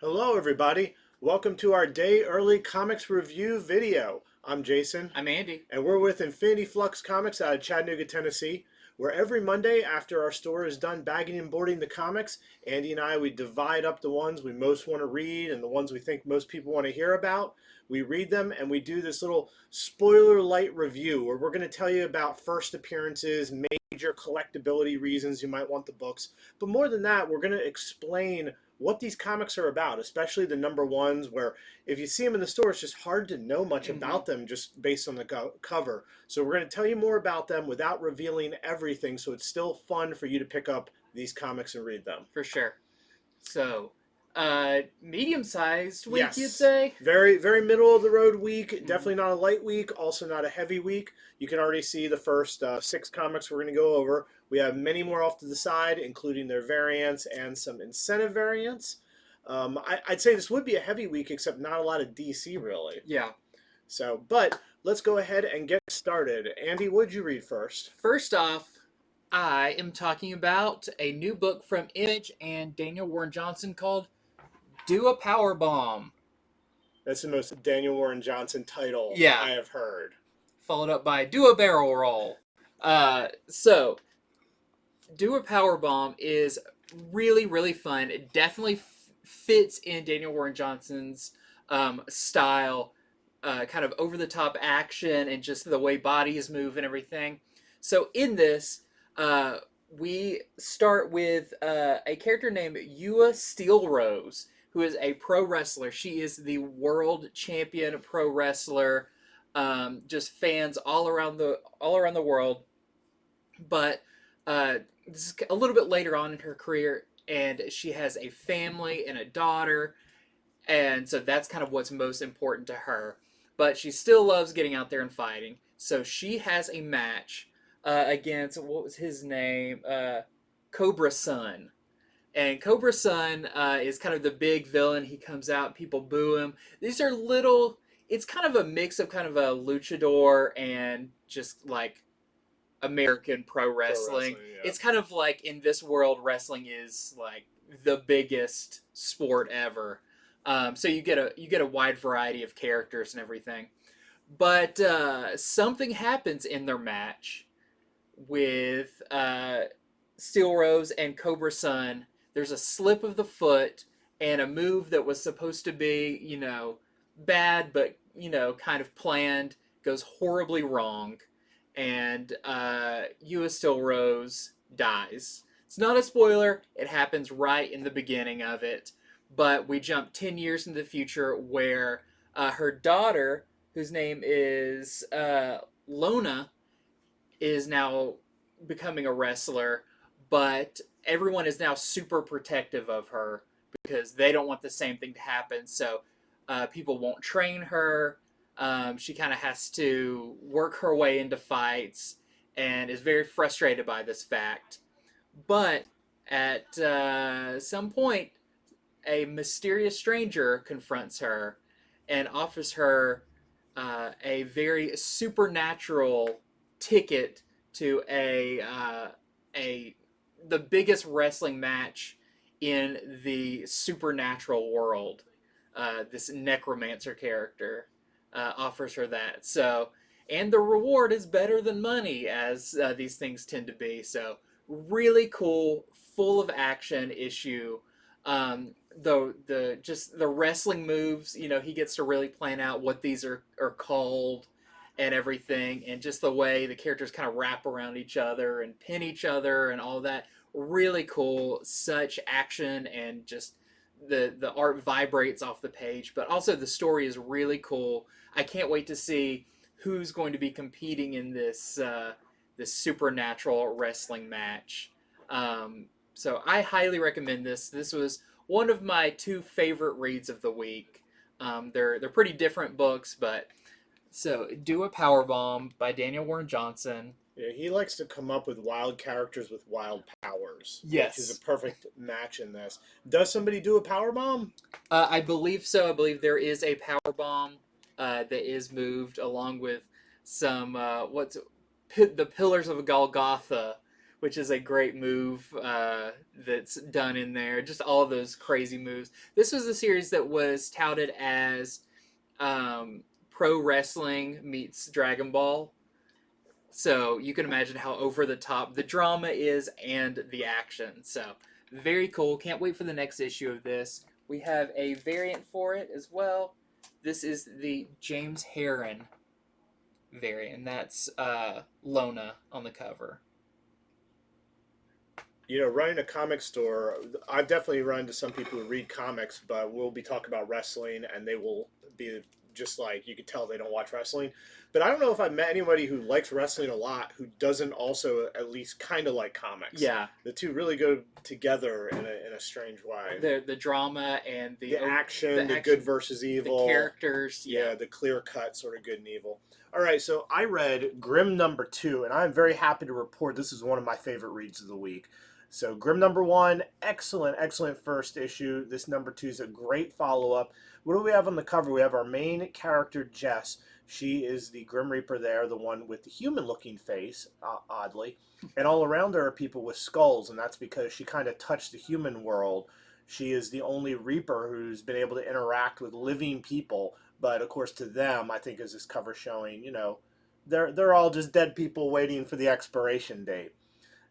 Hello everybody, welcome to our day early comics review video. I'm Jason. I'm Andy. And we're with Infinity Flux Comics out of Chattanooga, Tennessee, where every Monday after our store is done bagging and boarding the comics, Andy and I, we divide up the ones we most want to read and the ones we think most people want to hear about. We read them and we do this little spoiler light review where we're going to tell you about first appearances, major collectability reasons you might want the books. But more than that, we're going to explain what these comics are about, especially the number ones, where if you see them in the store, it's just hard to know much about them just based on the cover. So we're going to tell you more about them without revealing everything, so it's still fun for you to pick up these comics and read them. For sure. So, medium-sized week, Yes. you'd say? Very, very middle of the road week. Definitely not a light week. Also not a heavy week. You can already see the first 6 comics we're going to go over. We have many more off to the side, including their variants and some incentive variants. I'd say this would be a heavy week, except not a lot of DC, really. Yeah. So, but let's go ahead and get started. Andy, what did you read first? First off, I am talking about a new book from Image and Daniel Warren Johnson called Do a Powerbomb. That's the most Daniel Warren Johnson title I have heard. Followed up by Do a Barrel Roll. So, Do a Powerbomb is really, really fun. It definitely fits in Daniel Warren Johnson's style, kind of over-the-top action and just the way bodies move and everything. So in this, we start with a character named Ewa Steelrose, who is a pro wrestler. She is the world champion pro wrestler. Just fans all around the world. But this is a little bit later on in her career, and she has a family and a daughter, and so that's kind of what's most important to her. But she still loves getting out there and fighting. So she has a match against, what was his name? Cobra Sun. And Cobra Sun is kind of the big villain. He comes out, people boo him. These are little, it's kind of a mix of kind of a luchador and just like American pro wrestling. Yeah. It's kind of like in this world, wrestling is like the biggest sport ever. So you get a wide variety of characters and everything. But something happens in their match with Steel Rose and Cobra Sun. There's a slip of the foot and a move that was supposed to be, bad, but, kind of planned, goes horribly wrong. And Ewa Steel Rose dies. It's not a spoiler. It happens right in the beginning of it. But we jump 10 years into the future where her daughter, whose name is Lona, is now becoming a wrestler. But everyone is now super protective of her because they don't want the same thing to happen. So people won't train her. She kind of has to work her way into fights and is very frustrated by this fact. But at some point, a mysterious stranger confronts her and offers her a very supernatural ticket to the biggest wrestling match in the supernatural world. This necromancer character offers her that. So, and the reward is better than money, as these things tend to be. So, really cool, full of action issue. The wrestling moves, he gets to really plan out what these are called and everything, and just the way the characters kind of wrap around each other and pin each other and all that. Really cool, such action, and just the art vibrates off the page, but also the story is really cool. I can't wait to see who's going to be competing in this supernatural wrestling match. So I highly recommend this. This was one of my 2 favorite reads of the week. They're pretty different books, but so Do a Powerbomb by Daniel Warren Johnson. Yeah, he likes to come up with wild characters with wild powers. Yes. Which is a perfect match in this. Does somebody do a powerbomb? I believe so. I believe there is a powerbomb that is moved along with some the Pillars of Golgotha, which is a great move that's done in there. Just all of those crazy moves. This was a series that was touted as pro wrestling meets Dragon Ball. So you can imagine how over the top the drama is and the action. So very cool. Can't wait for the next issue of this. We have a variant for it as well. This is the James Heron variant, and that's Lona on the cover. You know, running a comic store, I've definitely run into some people who read comics, but we'll be talking about wrestling, and they will be just like, you could tell they don't watch wrestling. But I don't know if I've met anybody who likes wrestling a lot who doesn't also at least kind of like comics. Yeah. The two really go together in a strange way. The drama and the action, the good versus evil. The characters. Yeah, the clear-cut sort of good and evil. All right, so I read Grimm #2, and I'm very happy to report this is one of my favorite reads of the week. So Grimm #1, excellent, excellent first issue. This #2 is a great follow-up. What do we have on the cover? We have our main character, Jess. She is the Grim Reaper there, the one with the human-looking face, oddly. And all around her are people with skulls, and that's because she kind of touched the human world. She is the only Reaper who's been able to interact with living people. But, of course, to them, I think as this cover showing, you know, they're all just dead people waiting for the expiration date.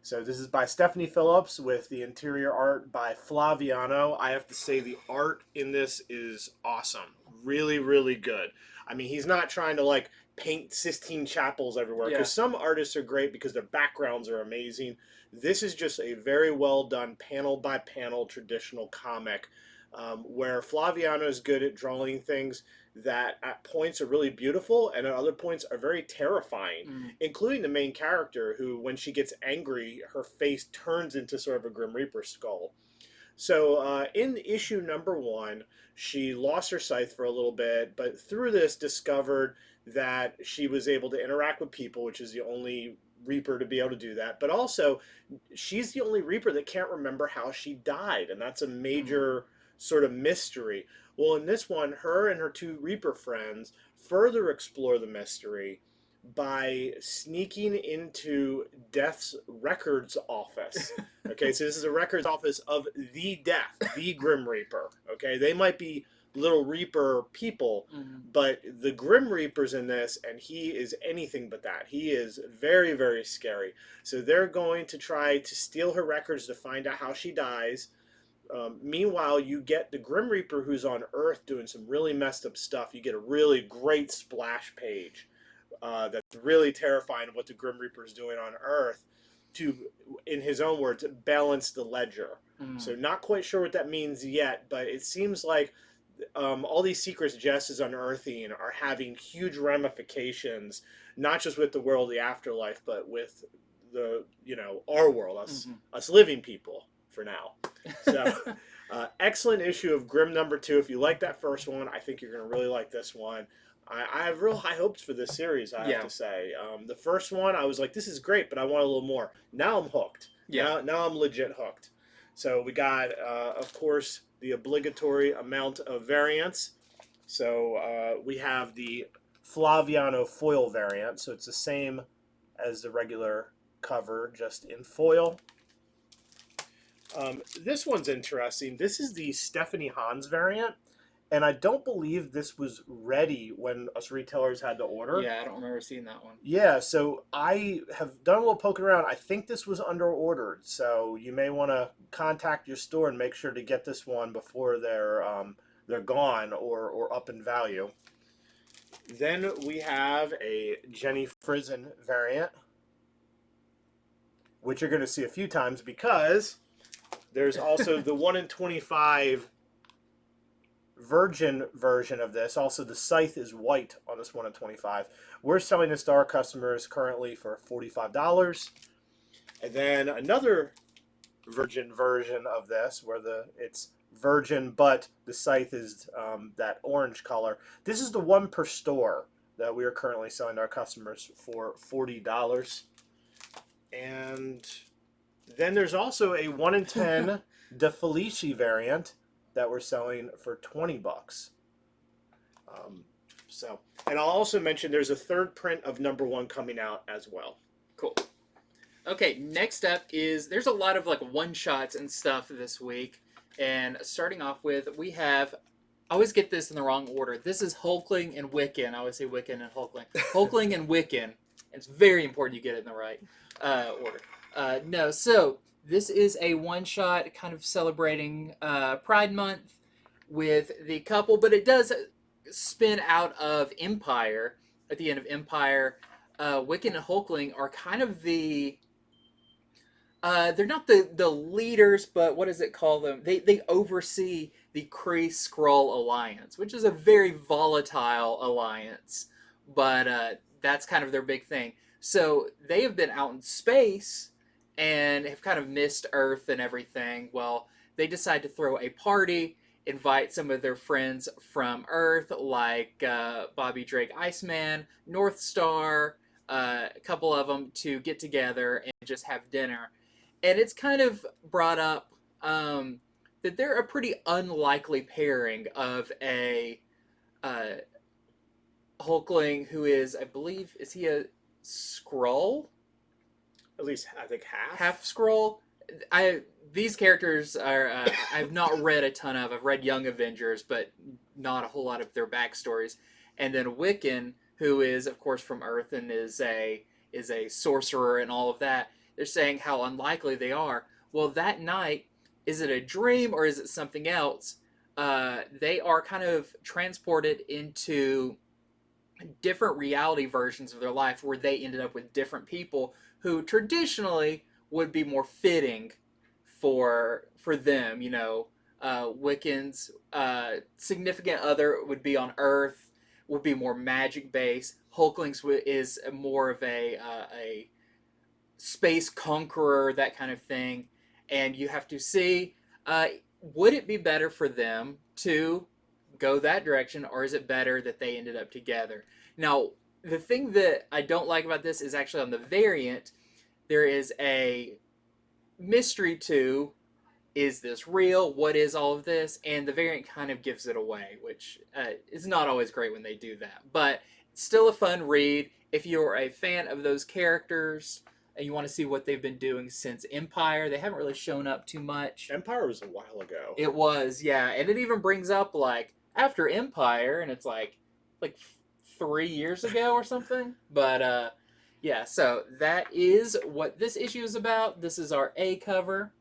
So this is by Stephanie Phillips with the interior art by Flaviano. I have to say the art in this is awesome. Really, really good. I mean, he's not trying to like paint Sistine Chapels everywhere, because some artists are great because their backgrounds are amazing. This is just a very well done panel by panel traditional comic where Flaviano is good at drawing things that at points are really beautiful and at other points are very terrifying, including the main character who, when she gets angry, her face turns into sort of a Grim Reaper skull. So in issue #1, she lost her sight for a little bit, but through this discovered that she was able to interact with people, which is the only Reaper to be able to do that. But also, she's the only Reaper that can't remember how she died, and that's a major sort of mystery. Well, in this one, her and her two Reaper friends further explore the mystery by sneaking into Death's records office. Okay, so this is a records office of the Death, the Grim Reaper. Okay, they might be little Reaper people, but the Grim Reaper's in this, and he is anything but that. He is very, very scary. So they're going to try to steal her records to find out how she dies. Meanwhile, you get the Grim Reaper who's on Earth doing some really messed up stuff. You get a really great splash page that's really terrifying of what the Grim Reaper is doing on Earth to, in his own words, balance the ledger. So not quite sure what that means yet, but it seems like all these secrets Jess is unearthing are having huge ramifications, not just with the world, the afterlife, but with the, you know, our world, us living people for now. So excellent issue of Grimm #2. If you like that first one, I think you're going to really like this one. I have real high hopes for this series, I have to say. The first one, I was like, this is great, but I want a little more. Now I'm hooked. Now I'm legit hooked. So we got, of course, the obligatory amount of variants. So we have the Flaviano foil variant. So it's the same as the regular cover, just in foil. This one's interesting. This is the Stephanie Hans variant. And I don't believe this was ready when us retailers had to order. Yeah, I don't remember seeing that one. Yeah, so I have done a little poking around. I think this was under-ordered, so you may want to contact your store and make sure to get this one before they're gone or up in value. Then we have a Jenny Frison variant, which you're going to see a few times because there's also the 1 in 25 Virgin version of this. Also, the scythe is white on this 1 in 25. We're selling this to our customers currently for $45. And then another Virgin version of this, where it's Virgin, but the scythe is that orange color. This is the one per store that we are currently selling to our customers for $40. And then there's also a 1 in 10 De Felici variant that we're selling for $20. And I'll also mention there's a third print of #1 coming out as well. Cool. Okay, next up is there's a lot of like one shots and stuff this week, and starting off with we have. I always get this in the wrong order. This is Hulkling and Wiccan. I always say Wiccan and Hulkling. Hulkling and Wiccan. It's very important you get it in the right order. No, so this is a one shot kind of celebrating Pride Month with the couple, but it does spin out of Empire. At the end of Empire, Wiccan and Hulkling are kind of they're not the leaders, but what does it call them? They oversee the Kree Skrull alliance, which is a very volatile alliance, but that's kind of their big thing. So they have been out in space and have kind of missed Earth and everything. Well, they decide to throw a party, invite some of their friends from Earth, like Bobby Drake, Iceman, North Star, a couple of them, to get together and just have dinner. And it's kind of brought up that they're a pretty unlikely pairing of a uh, Hulkling who is, I believe, is he a Skrull? At least I think half. Half Skrull? These characters are I've not read a ton of. I've read Young Avengers, but not a whole lot of their backstories. And then Wiccan, who is of course from Earth and is a sorcerer and all of that. They're saying how unlikely they are. Well, that night, is it a dream or is it something else? They are kind of transported into different reality versions of their life where they ended up with different people who traditionally would be more fitting for them. You know, Wiccan's significant other would be on Earth, would be more magic based. Hulkling's is more of a space conqueror, that kind of thing. And you have to see, would it be better for them to go that direction, or is it better that they ended up together? Now, the thing that I don't like about this is actually on the variant, there is a mystery to, is this real? What is all of this? And the variant kind of gives it away, which is not always great when they do that. But it's still a fun read. If you're a fan of those characters and you want to see what they've been doing since Empire, they haven't really shown up too much. Empire was a while ago. It was, yeah. And it even brings up, like, after Empire, and it's like 3 years ago or something. But, yeah, so that is what this issue is about. This is our A cover.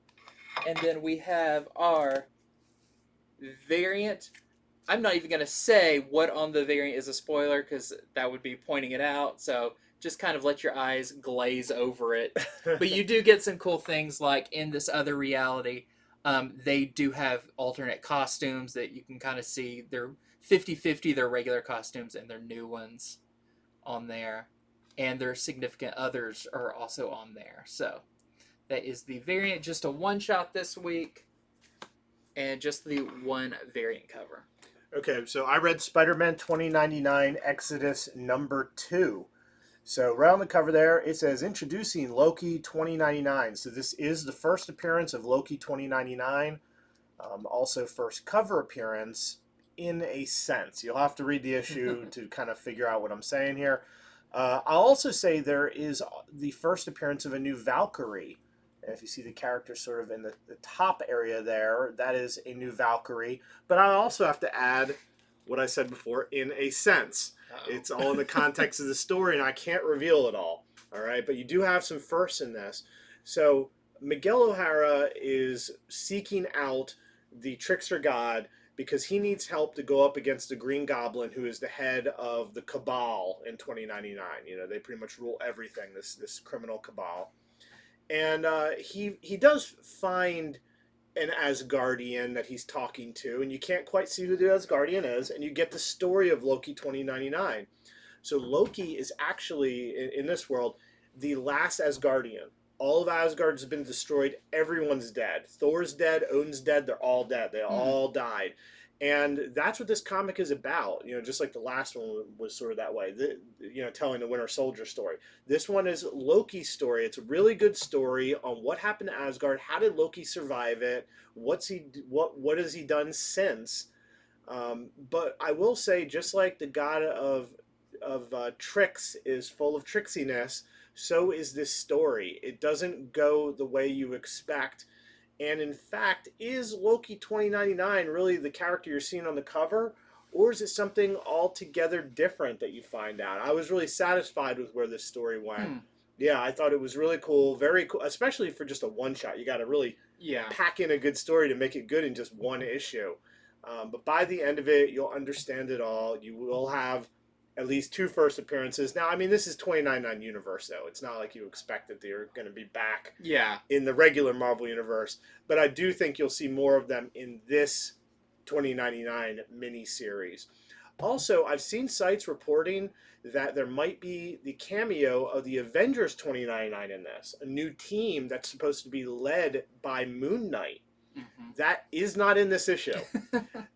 And then we have our variant. I'm not even going to say what on the variant is a spoiler because that would be pointing it out. So just kind of let your eyes glaze over it. But you do get some cool things like in this other reality, they do have alternate costumes that you can kind of see. They're 50-50, their regular costumes and their new ones on there. And their significant others are also on there. So that is the variant, just a one-shot this week, and just the one variant cover. Okay, so I read Spider-Man 2099 Exodus #2. So right on the cover there, it says introducing Loki 2099. So this is the first appearance of Loki 2099. Also first cover appearance in a sense. You'll have to read the issue to kind of figure out what I'm saying here. I'll also say there is the first appearance of a new Valkyrie. And if you see the character sort of in the top area there, that is a new Valkyrie. But I also have to add what I said before, in a sense. Uh-oh. It's all in the context of the story, and I can't reveal it all. All right, but you do have some firsts in this. So Miguel O'Hara is seeking out the trickster god because he needs help to go up against the Green Goblin, who is the head of the Cabal in 2099. You know, they pretty much rule everything, this criminal cabal. And he does find an Asgardian that he's talking to, and you can't quite see who the Asgardian is, and you get the story of Loki 2099. So Loki is actually, in this world, the last Asgardian. All of Asgard has been destroyed. Everyone's dead. Thor's dead. Odin's dead. They're all dead. They all died. And that's what this comic is about. You know, just like the last one was sort of that way. Telling the Winter Soldier story. This one is Loki's story. It's a really good story on what happened to Asgard. How did Loki survive it? What has he done since? But I will say, just like the god of tricks is full of tricksiness, so is this story. It doesn't go the way you expect. And in fact, is Loki 2099 really the character you're seeing on the cover? Or is it something altogether different that you find out? I was really satisfied with where this story went. Hmm. Yeah, I thought it was really cool, very cool, especially for just a one shot. You got to really Yeah. pack in a good story to make it good in just one issue. But by the end of it, you'll understand it all. You will have at least two first appearances. Now, I mean, this is 2099 universe, though. It's not like you expect that they're going to be back Yeah. in the regular Marvel universe. But I do think you'll see more of them in this 2099 miniseries. Also, I've seen sites reporting that there might be the cameo of the Avengers 2099 in this, a new team that's supposed to be led by Moon Knight. That is not in this issue.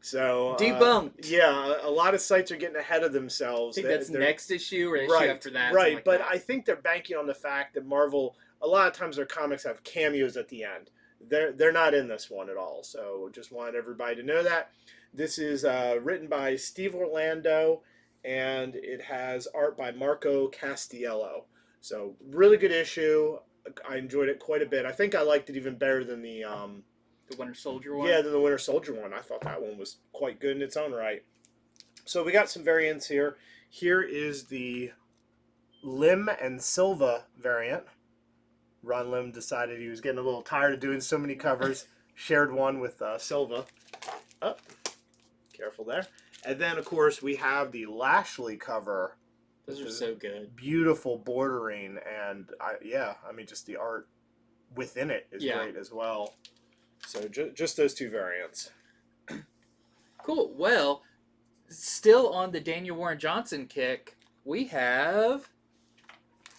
So Debunked. Yeah, a lot of sites are getting ahead of themselves. I think that's next issue or issue right, after that. Right, like but that. I think they're banking on the fact that Marvel, a lot of times their comics have cameos at the end. They're not in this one at all. So just wanted everybody to know that. This is written by Steve Orlando, and it has art by Marco Castiello. So really good issue. I enjoyed it quite a bit. I think I liked it even better than the Winter Soldier one? Yeah, than the Winter Soldier one. I thought that one was quite good in its own right. So we got some variants here. Here is the Lim and Silva variant. Ron Lim decided he was getting a little tired of doing so many covers. Shared one with Silva. Oh, careful there. And then, of course, we have the Lashley cover. Those are so good. Beautiful bordering. And, just the art within it is great as well. So just those two variants. Cool. Well, still on the Daniel Warren Johnson kick, we have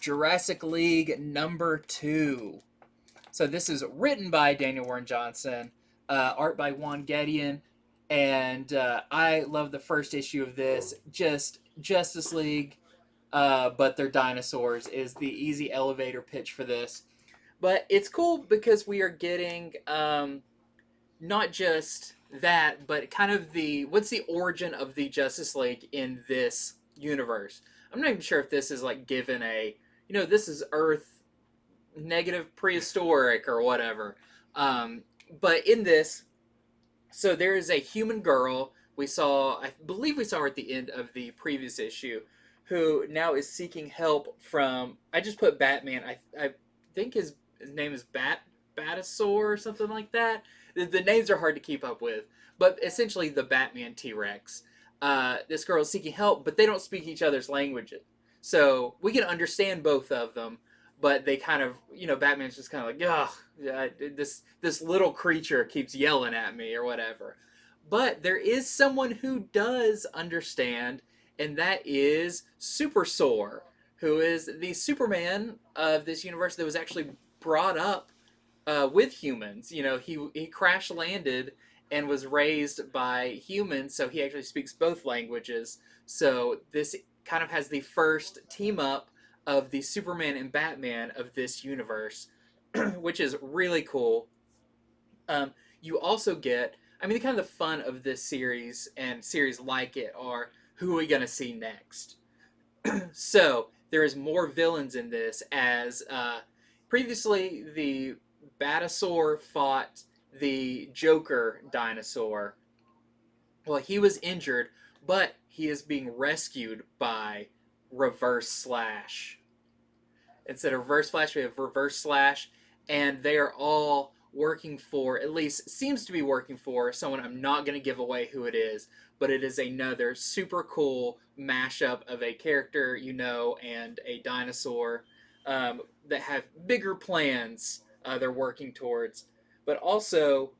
Jurassic League #2. So this is written by Daniel Warren Johnson, art by Juan Guedian, and I love the first issue of this. Just Justice League, but they're dinosaurs is the easy elevator pitch for this. But it's cool because we are getting not just that, but kind of what's the origin of the Justice League in this universe. I'm not even sure if this is like given this is Earth negative prehistoric or whatever. But in this, so there is a human girl I believe we saw her at the end of the previous issue, who now is seeking help from, I just put Batman, I think his name is Batasaur or something like that. The names are hard to keep up with, but essentially the Batman T-Rex. This girl is seeking help, but they don't speak each other's languages. So we can understand both of them, but they kind of, Batman's just kind of like, ugh, this little creature keeps yelling at me or whatever. But there is someone who does understand, and that is Super Sor, who is the Superman of this universe that was actually brought up with humans. He crash landed and was raised by humans, so he actually speaks both languages. So this kind of has the first team up of the Superman and Batman of this universe, which is really cool. You also get, the kind of the fun of this series and series like it are, who are we going to see next? So there is more villains in this, as previously the Batasaur fought the Joker dinosaur. Well, he was injured, but he is being rescued by Reverse Slash. Instead of Reverse Flash, we have Reverse Slash, and they are all working for, at least seems to be working for, someone. I'm not going to give away who it is, but it is another super cool mashup of a character and a dinosaur that have bigger plans they're working towards. But also,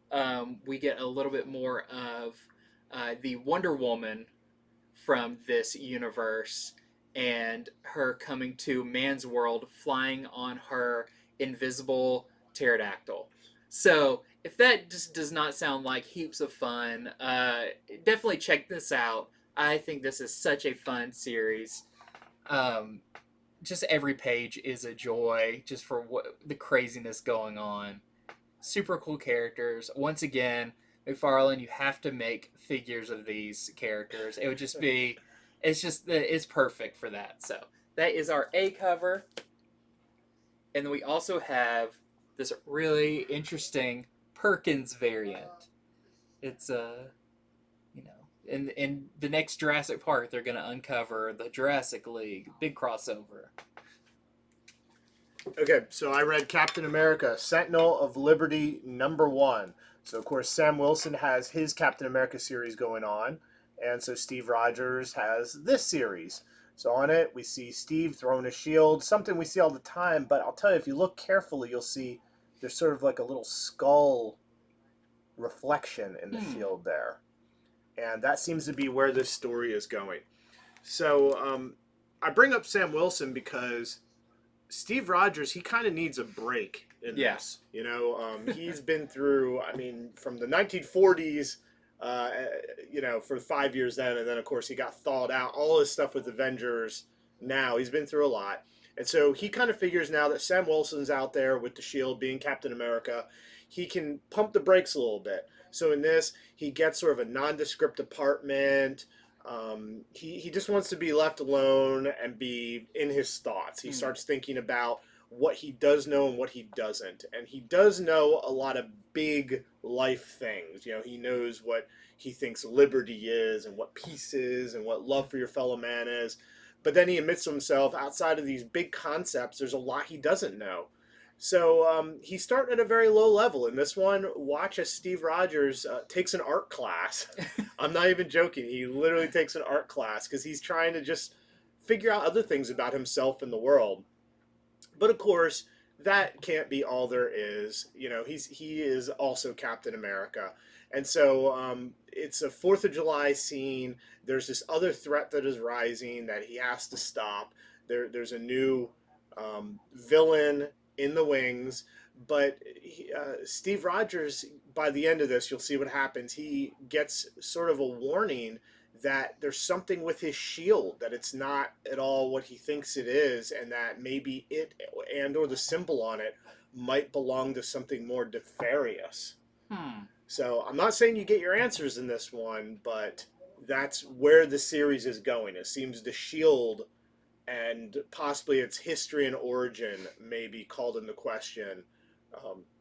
we get a little bit more of the Wonder Woman from this universe, and her coming to man's world flying on her invisible pterodactyl. So if that just does not sound like heaps of fun, definitely check this out. I think this is such a fun series. Just every page is a joy, just for the craziness going on. Super cool characters. Once again, McFarlane, you have to make figures of these characters. It would just be, it's perfect for that. So that is our A cover. And then we also have this really interesting Perkins variant. It's you know, in the next Jurassic Park, they're going to uncover the Jurassic League, big crossover. Okay, so I read Captain America, Sentinel of Liberty #1. So, of course, Sam Wilson has his Captain America series going on, and so Steve Rogers has this series. So on it, we see Steve throwing a shield, something we see all the time, but I'll tell you, if you look carefully, you'll see there's sort of like a little skull reflection in the shield there. And that seems to be where this story is going. So I bring up Sam Wilson because Steve Rogers, he kind of needs a break in this. You know, he's been through, I mean, from the 1940s, you know, for 5 years then, and then, of course, he got thawed out. All his stuff with Avengers now, he's been through a lot. And so he kind of figures now that Sam Wilson's out there with the shield, being Captain America, he can pump the brakes a little bit. So in this, he gets sort of a nondescript apartment. He just wants to be left alone and be in his thoughts. He starts thinking about what he does know and what he doesn't. And he does know a lot of big life things. You know, he knows what he thinks liberty is and what peace is and what love for your fellow man is. But then he admits to himself, outside of these big concepts, there's a lot he doesn't know. So he's starting at a very low level. In this one, watch as Steve Rogers takes an art class. I'm not even joking. He literally takes an art class because he's trying to just figure out other things about himself and the world. But of course, that can't be all there is. You know, he is also Captain America. And so it's a 4th of July scene. There's this other threat that is rising that he has to stop. There's a new villain in the wings, but Steve Rogers, by the end of this, you'll see what happens. He gets sort of a warning that there's something with his shield, that it's not at all what he thinks it is, and that maybe it and or the symbol on it might belong to something more nefarious. So I'm not saying you get your answers in this one, but that's where the series is going. It seems the shield and possibly its history and origin may be called into question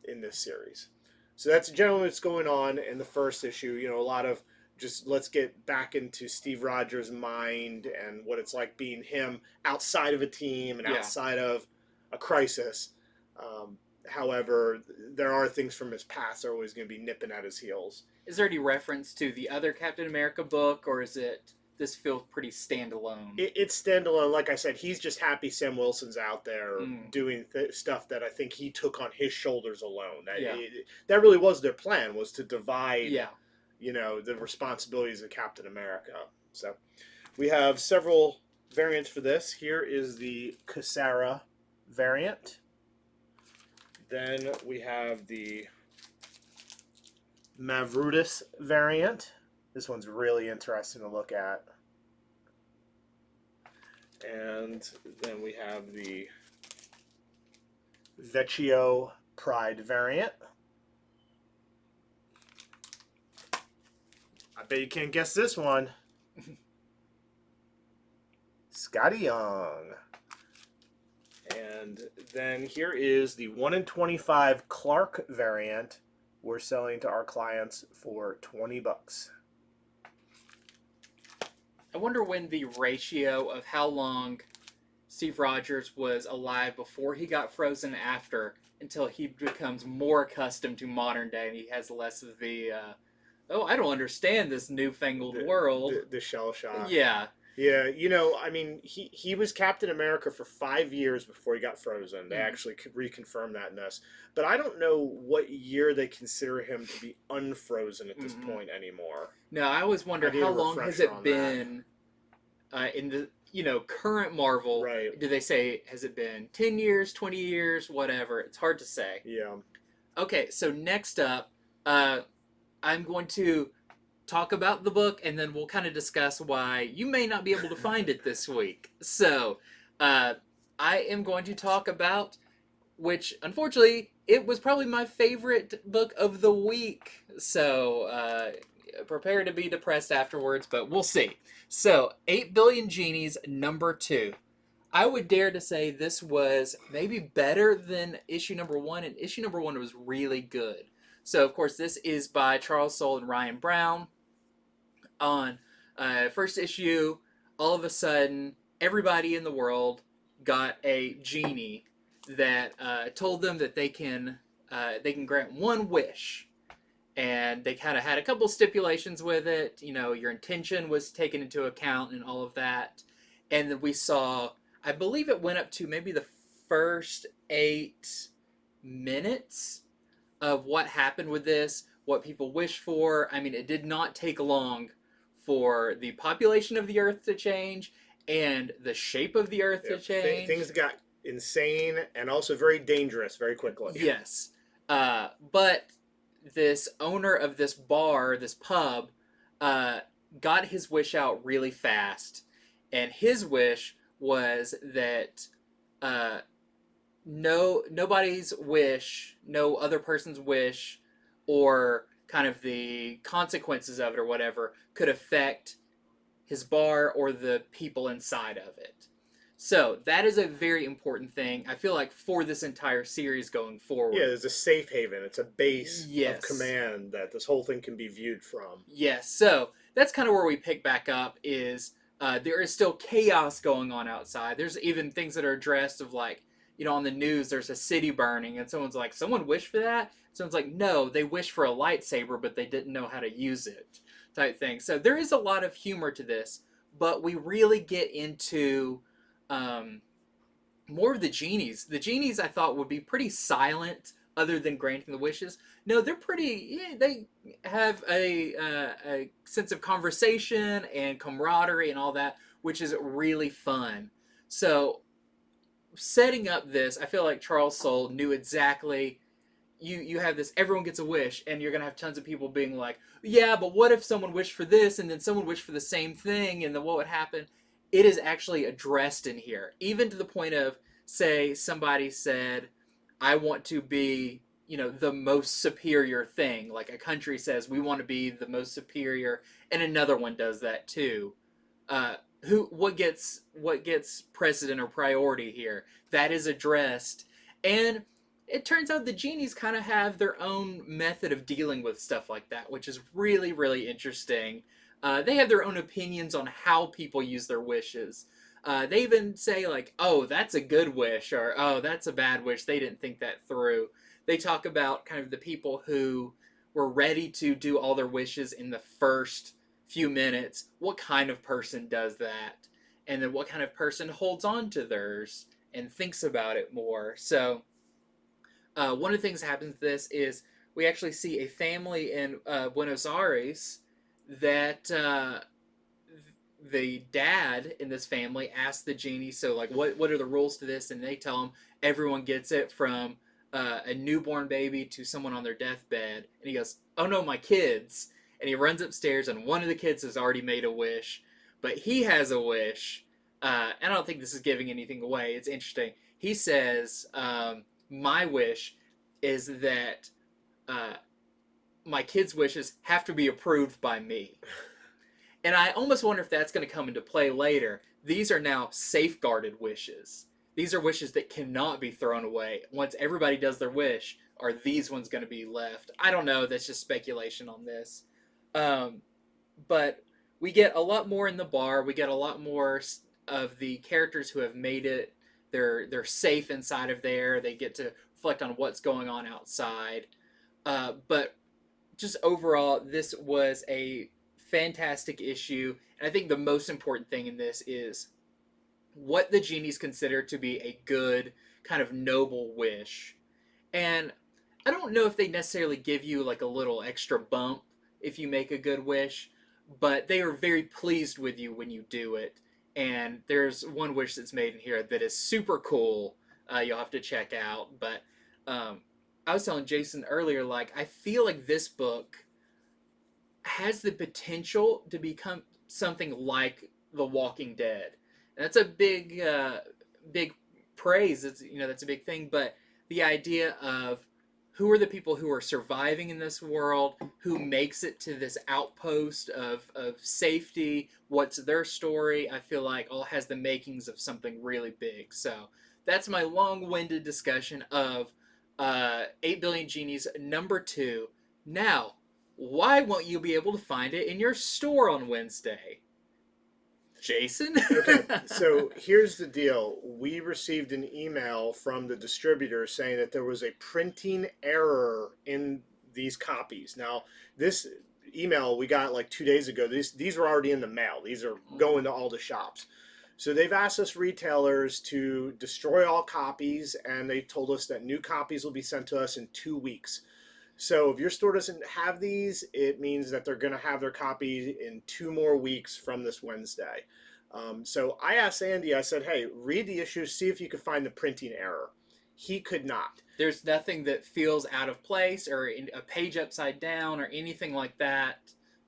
in this series. So that's generally what's going on in the first issue. You know, a lot of just let's get back into Steve Rogers' mind and what it's like being him outside of a team and outside of a crisis. However, there are things from his past that are always going to be nipping at his heels. Is there any reference to the other Captain America book, or is it this feels pretty standalone? It's standalone. Like I said, he's just happy Sam Wilson's out there doing stuff that I think he took on his shoulders alone. That really was their plan, was to divide, you know, the responsibilities of Captain America. So we have several variants for this. Here is the Cassara variant. Then we have the Mavrutus variant. This one's really interesting to look at. And then we have the Vecchio Pride variant. I bet you can't guess this one. Scotty Young. And then here is the 1 in 25 Clark variant. We're selling to our clients for $20. I wonder when the ratio of how long Steve Rogers was alive before he got frozen after, until he becomes more accustomed to modern day and he has less of the, I don't understand this newfangled world. The shell shock. Yeah. Yeah, you know, I mean, he was Captain America for 5 years before he got frozen. They actually could reconfirm that in this. But I don't know what year they consider him to be unfrozen at this point anymore. No, I always wonder how long has it been in the, you know, current Marvel. Right. Do they say, has it been 10 years, 20 years, whatever? It's hard to say. Yeah. Okay, so next up, I'm going to talk about the book, and then we'll kind of discuss why you may not be able to find it this week. So, I am going to talk about, which, unfortunately, it was probably my favorite book of the week. So, prepare to be depressed afterwards, but we'll see. So, 8 Billion Genies, #2. I would dare to say this was maybe better than issue number one, and issue number one was really good. So, of course, this is by Charles Soule and Ryan Brown. On first issue, all of a sudden, everybody in the world got a genie that told them that they can grant one wish, and they kind of had a couple stipulations with it. You know, your intention was taken into account and all of that. And then we saw, I believe it went up to maybe the first 8 minutes of what happened with this, what people wish for. I mean, it did not take long for the population of the Earth to change and the shape of the Earth to change. Things got insane and also very dangerous very quickly. Yes. But this owner of this bar, this pub, got his wish out really fast. And his wish was that nobody's wish, no other person's wish, or kind of the consequences of it or whatever could affect his bar or the people inside of it. So that is a very important thing, I feel like, for this entire series going forward. Yeah, there's a safe haven. It's a base Yes. of command that this whole thing can be viewed from. Yes, so that's kind of where we pick back up is there is still chaos going on outside. There's even things that are addressed of like, you know, on the news, there's a city burning, and someone's like, someone wished for that? Someone's like, no, they wished for a lightsaber, but they didn't know how to use it, type thing. So there is a lot of humor to this, but we really get into more of the genies. The genies, I thought, would be pretty silent, other than granting the wishes. No, they're pretty. Yeah, they have a sense of conversation and camaraderie and all that, which is really fun. So, setting up this, I feel like Charles Soule knew exactly. You have this, everyone gets a wish, and you're going to have tons of people being like, yeah, but what if someone wished for this, and then someone wished for the same thing, and then what would happen? It is actually addressed in here, even to the point of, say, somebody said, I want to be, you know, the most superior thing. Like a country says, we want to be the most superior, and another one does that too. What gets precedent or priority here? That is addressed, and it turns out the genies kind of have their own method of dealing with stuff like that, which is really, really interesting. They have their own opinions on how people use their wishes. They even say like, oh, that's a good wish, or oh, that's a bad wish. They didn't think that through. They talk about kind of the people who were ready to do all their wishes in the first few minutes. What kind of person does that? And then what kind of person holds on to theirs and thinks about it more. So one of the things that happens to this is we actually see a family in Buenos Aires that the dad in this family asks the genie, so like, what are the rules to this? And they tell him everyone gets it, from a newborn baby to someone on their deathbed. And he goes, oh no, my kids. And he runs upstairs, and one of the kids has already made a wish, but he has a wish. And I don't think this is giving anything away. It's interesting. He says, my wish is that my kids' wishes have to be approved by me. And I almost wonder if that's going to come into play later. These are now safeguarded wishes. These are wishes that cannot be thrown away. Once everybody does their wish, are these ones going to be left? I don't know. That's just speculation on this. But we get a lot more in the bar. We get a lot more of the characters who have made it. They're safe inside of there. They get to reflect on what's going on outside. But just overall, this was a fantastic issue. And I think the most important thing in this is what the genies consider to be a good, kind of noble wish. And I don't know if they necessarily give you like a little extra bump if you make a good wish, but they are very pleased with you when you do it. And there's one wish that's made in here that is super cool. You'll have to check out. But I was telling Jason earlier, like, I feel like this book has the potential to become something like The Walking Dead. And that's a big praise. It's, that's a big thing. But the idea of who are the people who are surviving in this world, who makes it to this outpost of safety, what's their story. I feel like all has the makings of something really big. So that's my long-winded discussion of 8 Billion Genies #2. Now, why won't you be able to find it in your store on Wednesday? Jason? Okay, so here's the deal. We received an email from the distributor saying that there was a printing error in these copies. Now, this email we got like 2 days ago. These were already in the mail. These are going to all the shops. So they've asked us retailers to destroy all copies, and they told us that new copies will be sent to us in 2 weeks. So if your store doesn't have these, it means that they're going to have their copy in 2 more weeks from this Wednesday. So I asked Andy, I said, hey, read the issue, see if you could find the printing error. He could not. There's nothing that feels out of place or a page upside down or anything like that.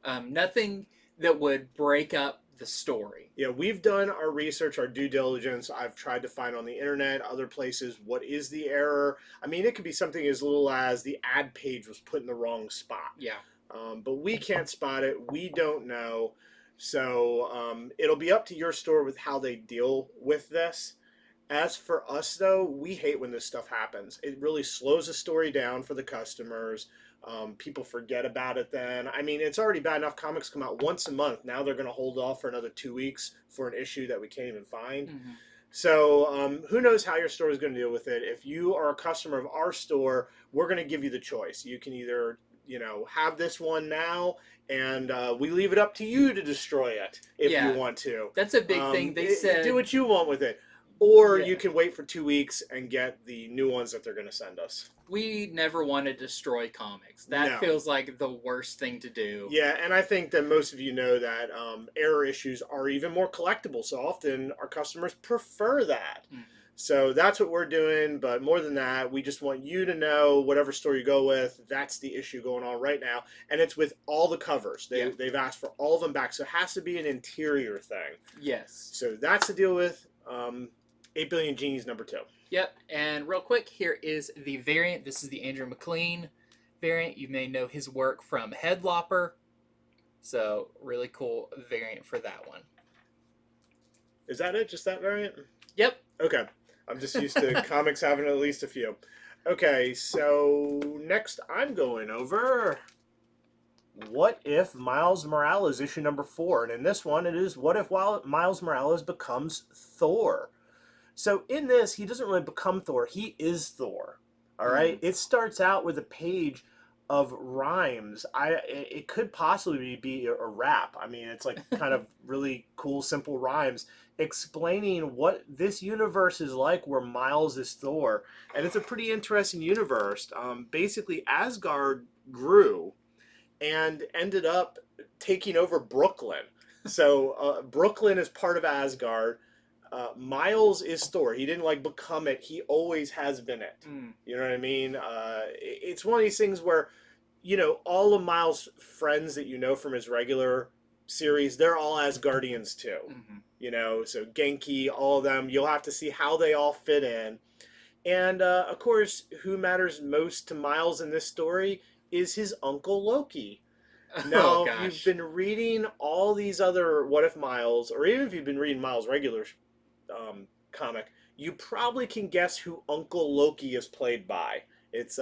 Nothing that would break up the story. Yeah, we've done our research, our due diligence. I've tried to find on the internet, other places, what is the error. I mean, it could be something as little as the ad page was put in the wrong spot. Yeah. But we can't spot it. We don't know. So it'll be up to your store with how they deal with this. As for us, though, we hate when this stuff happens. It really slows the story down for the customers. People forget about it then. I mean, it's already bad enough comics come out once a month. Now they're going to hold off for another 2 weeks for an issue that we can't even find. Mm-hmm. So who knows how your store is going to deal with it. If you are a customer of our store, we're going to give you the choice. You can either, have this one now, and we leave it up to you to destroy it if you want to. That's a big thing. They said do what you want with it. Or Yeah. you can wait for 2 weeks and get the new ones that they're going to send us. We never want to destroy comics. That No. feels like the worst thing to do. Yeah, and I think that most of you know that error issues are even more collectible. So often our customers prefer that. Mm-hmm. So that's what we're doing. But more than that, we just want you to know whatever store you go with, that's the issue going on right now. And it's with all the covers. They've asked for all of them back. So it has to be an interior thing. Yes. So that's the deal with 8 Billion Genies #2. Yep, and real quick, here is the variant. This is the Andrew McLean variant. You may know his work from Headlopper. So, really cool variant for that one. Is that it? Just that variant? Yep. Okay. I'm just used to comics having at least a few. Okay, so next I'm going over What If Miles Morales issue #4. And in this one, it is What If Miles Morales becomes Thor. So in this, he doesn't really become Thor. He is Thor. All right? It starts out with a page of rhymes. It could possibly be a rap. I mean, it's like kind of really cool, simple rhymes explaining what this universe is like where Miles is Thor. And it's a pretty interesting universe. Basically, Asgard grew and ended up taking over Brooklyn. So Brooklyn is part of Asgard. Miles is Thor. He didn't become it. He always has been it. You know what I mean? It's one of these things where, all of Miles' friends that you know from his regular series, they're all Asgardians too. Mm-hmm. So Genki, all of them. You'll have to see how they all fit in. And of course, who matters most to Miles in this story is his uncle Loki. Now, if you've been reading all these other What If Miles, or even if you've been reading Miles' regular comic, you probably can guess who Uncle Loki is played by. It's,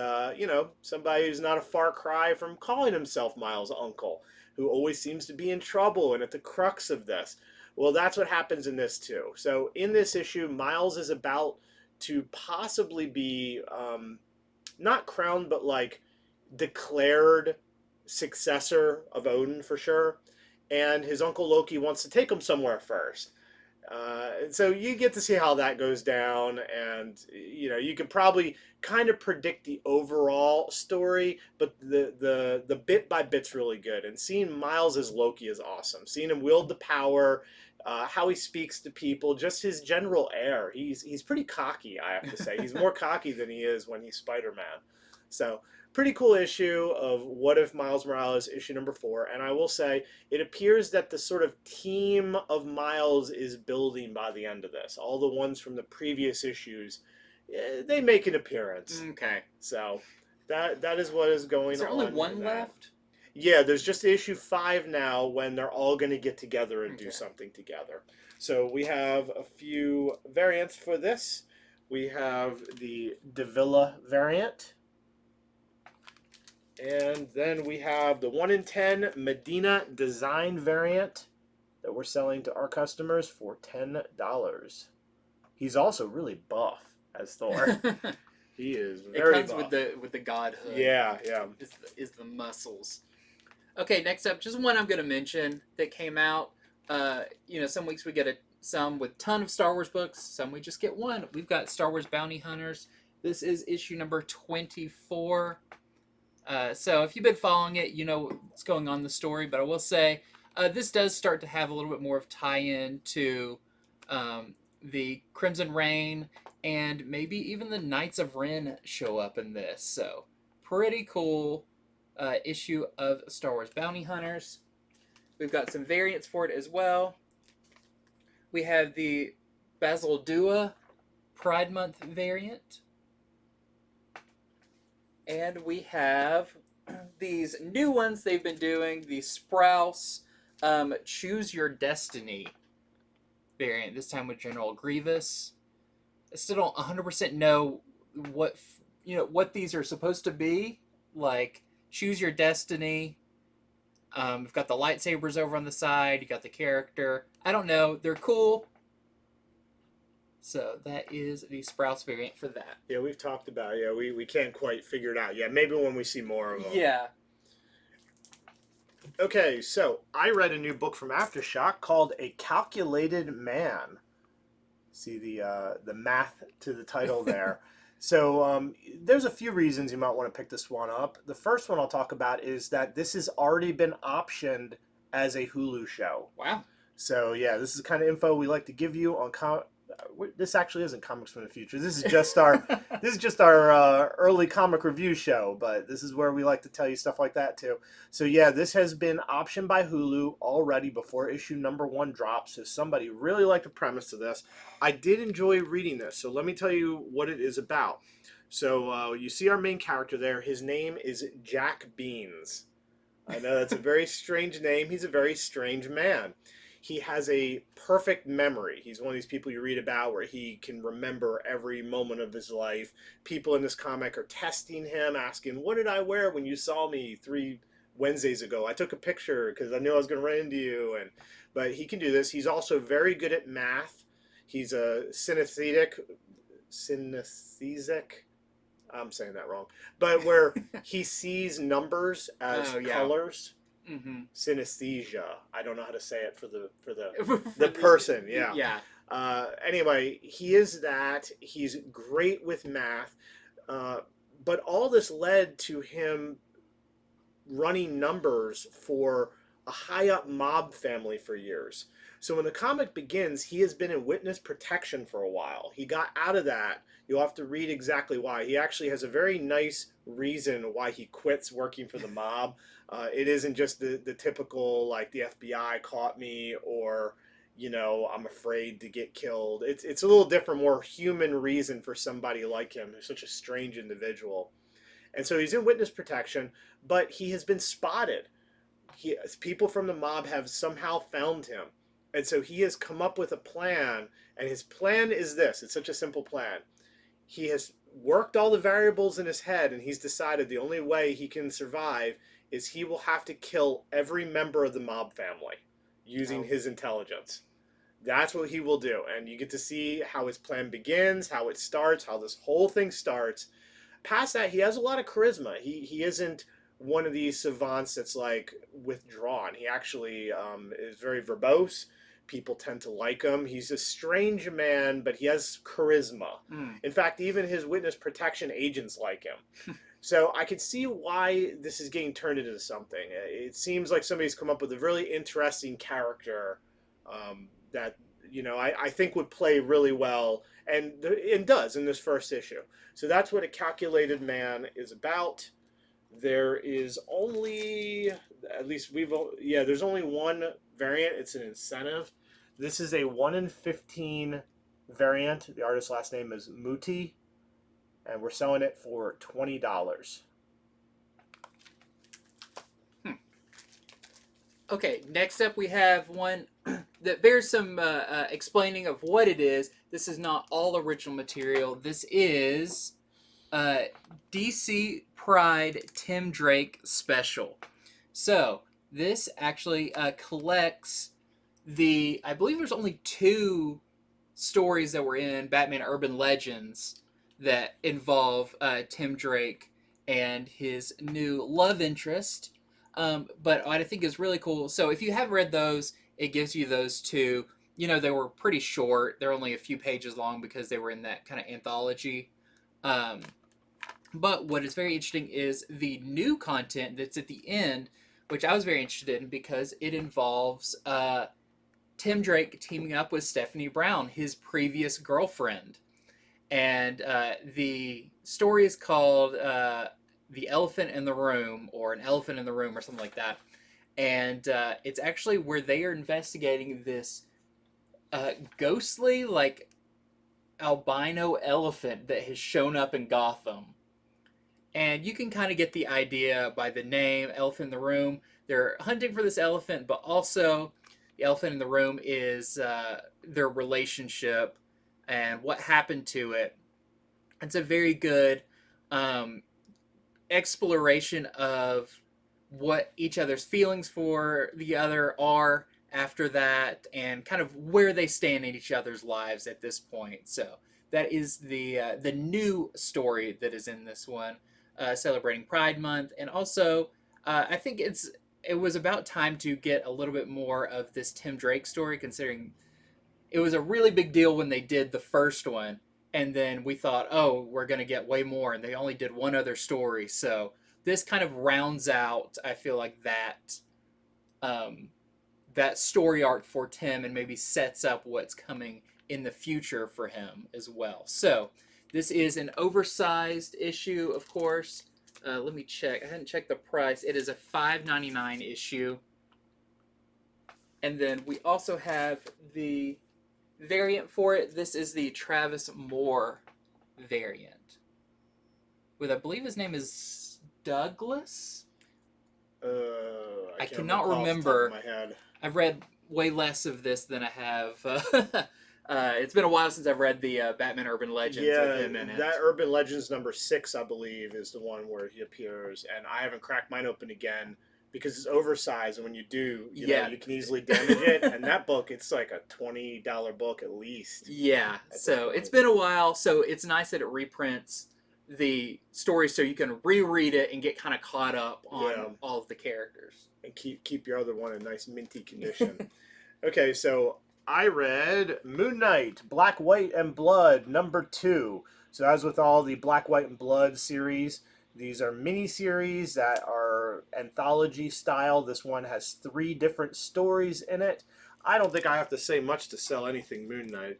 somebody who's not a far cry from calling himself Miles' uncle, who always seems to be in trouble and at the crux of this. Well, that's what happens in this too. So in this issue, Miles is about to possibly be, not crowned, but declared successor of Odin for sure, and his uncle Loki wants to take him somewhere first. So you get to see how that goes down, and you can probably kind of predict the overall story, but the bit by bit's really good. And seeing Miles as Loki is awesome. Seeing him wield the power, how he speaks to people, just his general air. He's pretty cocky, I have to say. He's more cocky than he is when he's Spider-Man. So pretty cool issue of What If Miles Morales issue #4. And I will say, it appears that the sort of team of Miles is building by the end of this. All the ones from the previous issues, they make an appearance. Okay. So that is what is going on. Is there only one left? Yeah, there's just issue 5 now when they're all going to get together and do something together. So we have a few variants for this. We have the Davila variant. And then we have the 1 in 10 Medina design variant that we're selling to our customers for $10. He's also really buff as Thor. He is very It comes buff. with the godhood. Yeah. Is the muscles. Okay, next up, just one I'm going to mention that came out. Some weeks we get some with ton of Star Wars books. Some we just get one. We've got Star Wars Bounty Hunters. This is issue number 24. So if you've been following it, you know what's going on in the story. But I will say, this does start to have a little bit more of tie-in to the Crimson Reign, and maybe even the Knights of Ren show up in this. So pretty cool issue of Star Wars Bounty Hunters. We've got some variants for it as well. We have the Basil Dua Pride Month variant. And we have these new ones they've been doing, the Sprouse Choose Your Destiny variant, this time with General Grievous. I still don't 100% know what these are supposed to be. Like, Choose Your Destiny. We've got the lightsabers over on the side. You got the character. I don't know. They're cool. So that is the Sprouse variant for that. Yeah, we've talked about it. Yeah, we can't quite figure it out yet. Maybe when we see more of them. Yeah. Okay, so I read a new book from Aftershock called A Calculated Man. See the math to the title there. So there's a few reasons you might want to pick this one up. The first one I'll talk about is that this has already been optioned as a Hulu show. Wow. So yeah, this is the kind of info we like to give you on this actually isn't Comics from the Future. This is just our early comic review show, but this is where we like to tell you stuff like that too. So yeah, this has been optioned by Hulu already before issue number 1 drops. So somebody really liked the premise of this. I did enjoy reading this, so let me tell you what it is about. So you see our main character there. His name is Jack Beans. I know that's a very strange name. He's a very strange man. He has a perfect memory. He's one of these people you read about where he can remember every moment of his life. People in this comic are testing him, asking, "What did I wear when you saw me 3 Wednesdays ago? I took a picture because I knew I was going to run into you." But he can do this. He's also very good at math. He's a synesthetic. I'm saying that wrong. But where he sees numbers as colors. Mm-hmm. Synesthesia. I don't know how to say it for the person. Yeah. Yeah. Anyway, he is that. He's great with math. But all this led to him running numbers for a high up mob family for years. So when the comic begins, he has been in witness protection for a while. He got out of that. You'll have to read exactly why. He actually has a very nice reason why he quits working for the mob. It isn't just the typical, like, the FBI caught me, or, I'm afraid to get killed. It's a little different, more human reason for somebody like him, who's such a strange individual. And so he's in witness protection, but he has been spotted. People from the mob have somehow found him. And so he has come up with a plan, and his plan is this. It's such a simple plan. He has worked all the variables in his head, and he's decided the only way he can survive is he will have to kill every member of the mob family using his intelligence. That's what he will do. And you get to see how his plan begins, how it starts, how this whole thing starts. Past that, he has a lot of charisma. He isn't one of these savants that's like withdrawn. He actually is very verbose. People tend to like him. He's a strange man, but he has charisma. In fact, even his witness protection agents like him. So I can see why this is getting turned into something. It seems like somebody's come up with a really interesting character that I think would play really well, and does in this first issue. So that's what A Calculated Man is about. There is only, there's only one variant. It's an incentive. This is a 1 in 15 variant. The artist's last name is Muti, and we're selling it for $20. Okay, next up we have one that bears some explaining of what it is. This is not all original material. This is uh, DC Pride Tim Drake special. So this actually collects I believe there's only two stories that were in Batman Urban Legends that involve Tim Drake and his new love interest. But what I think is really cool, so if you have read those, it gives you those two. You know, they were pretty short. They're only a few pages long because they were in that kind of anthology. Um, but what is very interesting is the new content that's at the end, which I was very interested in because it involves Tim Drake teaming up with Stephanie Brown, his previous girlfriend. And the story is called The Elephant in the Room, or An Elephant in the Room, or something like that. And it's actually where they are investigating this ghostly, like, albino elephant that has shown up in Gotham. And you can kind of get the idea by the name, Elephant in the Room. They're hunting for this elephant, but also the elephant in the room is their relationship and what happened to it. It's a very good exploration of what each other's feelings for the other are after that, and kind of where they stand in each other's lives at this point. So that is the new story that is in this one, celebrating Pride Month, and also I think it was about time to get a little bit more of this Tim Drake story, considering it was a really big deal when they did the first one, and then we thought, oh, we're going to get way more, and they only did one other story. So this kind of rounds out, I feel like, um, that story arc for Tim, and maybe sets up what's coming in the future for him as well. So this is an oversized issue, of course. Let me check. I hadn't checked the price. It is a $5.99 issue. And then we also have the variant for it. This is the Travis Moore variant, with, I believe his name is Douglas. I cannot remember. My head. I've read way less of this than I have. It's been a while since I've read the Batman Urban Legends with him in it. That Urban Legends number 6, I believe, is the one where he appears, and I haven't cracked mine open again because it's oversized, and when you do, you know, you can easily damage it. And that book, it's like a $20 book at least. Yeah, so it's been a while, so it's nice that it reprints the story so you can reread it and get kind of caught up on all of the characters. And keep your other one in nice minty condition. Okay, so I read Moon Knight, Black, White, and Blood, number 2. So as with all the Black, White, and Blood series, these are mini-series that are anthology style. This one has 3 different stories in it. I don't think I have to say much to sell anything Moon Knight.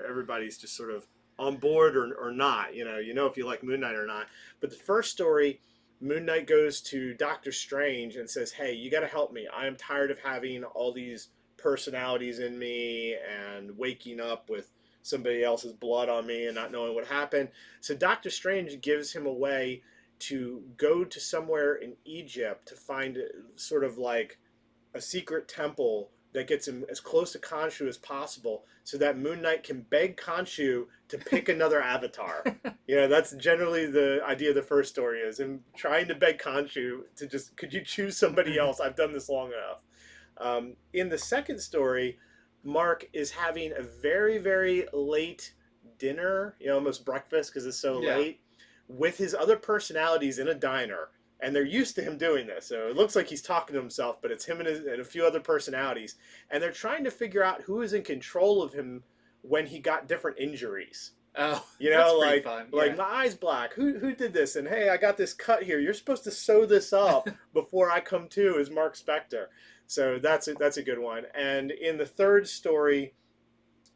Everybody's just sort of on board or not. You know if you like Moon Knight or not. But the first story, Moon Knight goes to Doctor Strange and says, hey, you got to help me. I am tired of having all these personalities in me and waking up with somebody else's blood on me and not knowing what happened. So Doctor Strange gives him a way to go to somewhere in Egypt to find sort of like a secret temple that gets him as close to Khonshu as possible, so that Moon Knight can beg Khonshu to pick another avatar. That's generally the idea of the first story, is him trying to beg Khonshu to just, could you choose somebody else? I've done this long enough. In the second story, Mark is having a very, very late dinner, almost breakfast because it's so late, with his other personalities in a diner. And they're used to him doing this. So it looks like he's talking to himself, but it's him and a few other personalities. And they're trying to figure out who is in control of him when he got different injuries. Oh, that's pretty fun. Like, my eye's black. Who did this? And hey, I got this cut here. You're supposed to sew this up before I come to, as Mark Spector. So that's a good one. And in the third story,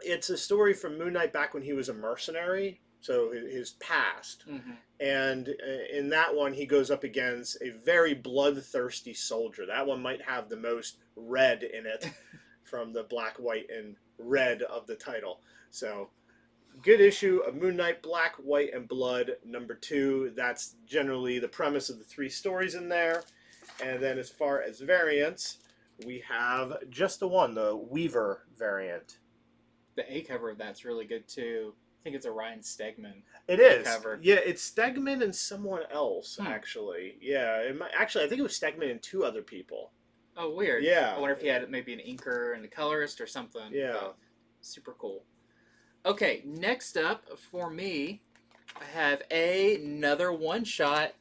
it's a story from Moon Knight back when he was a mercenary. So his past. Mm-hmm. And in that one, he goes up against a very bloodthirsty soldier. That one might have the most red in it from the black, white, and red of the title. So, good issue of Moon Knight, Black, White, and Blood, number 2. That's generally the premise of the 3 stories in there. And then as far as variants, we have just the one, the Weaver variant. The A cover of that's really good too. I think it's a Ryan Stegman It A is. cover. Yeah, it's Stegman and someone else, Hmm. actually. Yeah, actually, I think it was Stegman and two other people. Oh, weird. Yeah. I wonder if he had maybe an inker and a colorist or something. Yeah. But super cool. Okay, next up for me, I have another one shot,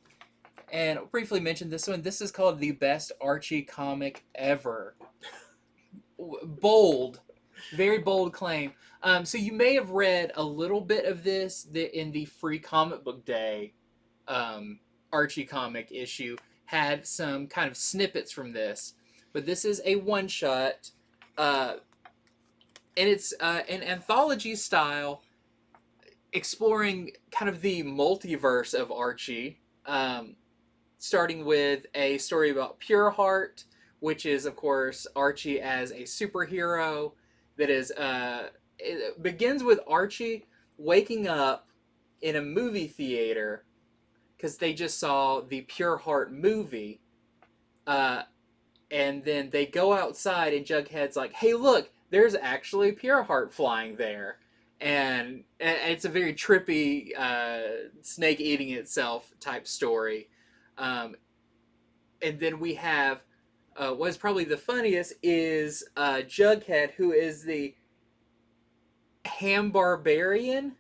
and I'll briefly mention this one. This is called the best Archie comic ever. Bold, very bold claim. So you may have read a little bit of this in the free comic book day Archie comic issue. Had some kind of snippets from this, but this is a one shot, and it's an anthology style, exploring kind of the multiverse of Archie. Starting with a story about Pure Heart, which is, of course, Archie as a superhero. That is, it begins with Archie waking up in a movie theater because they just saw the Pure Heart movie. And then they go outside, and Jughead's like, "Hey, look, there's actually Pure Heart flying there." And it's a very trippy snake eating itself type story. Um, and then we have what's probably the funniest is Jughead, who is the Ham Barbarian.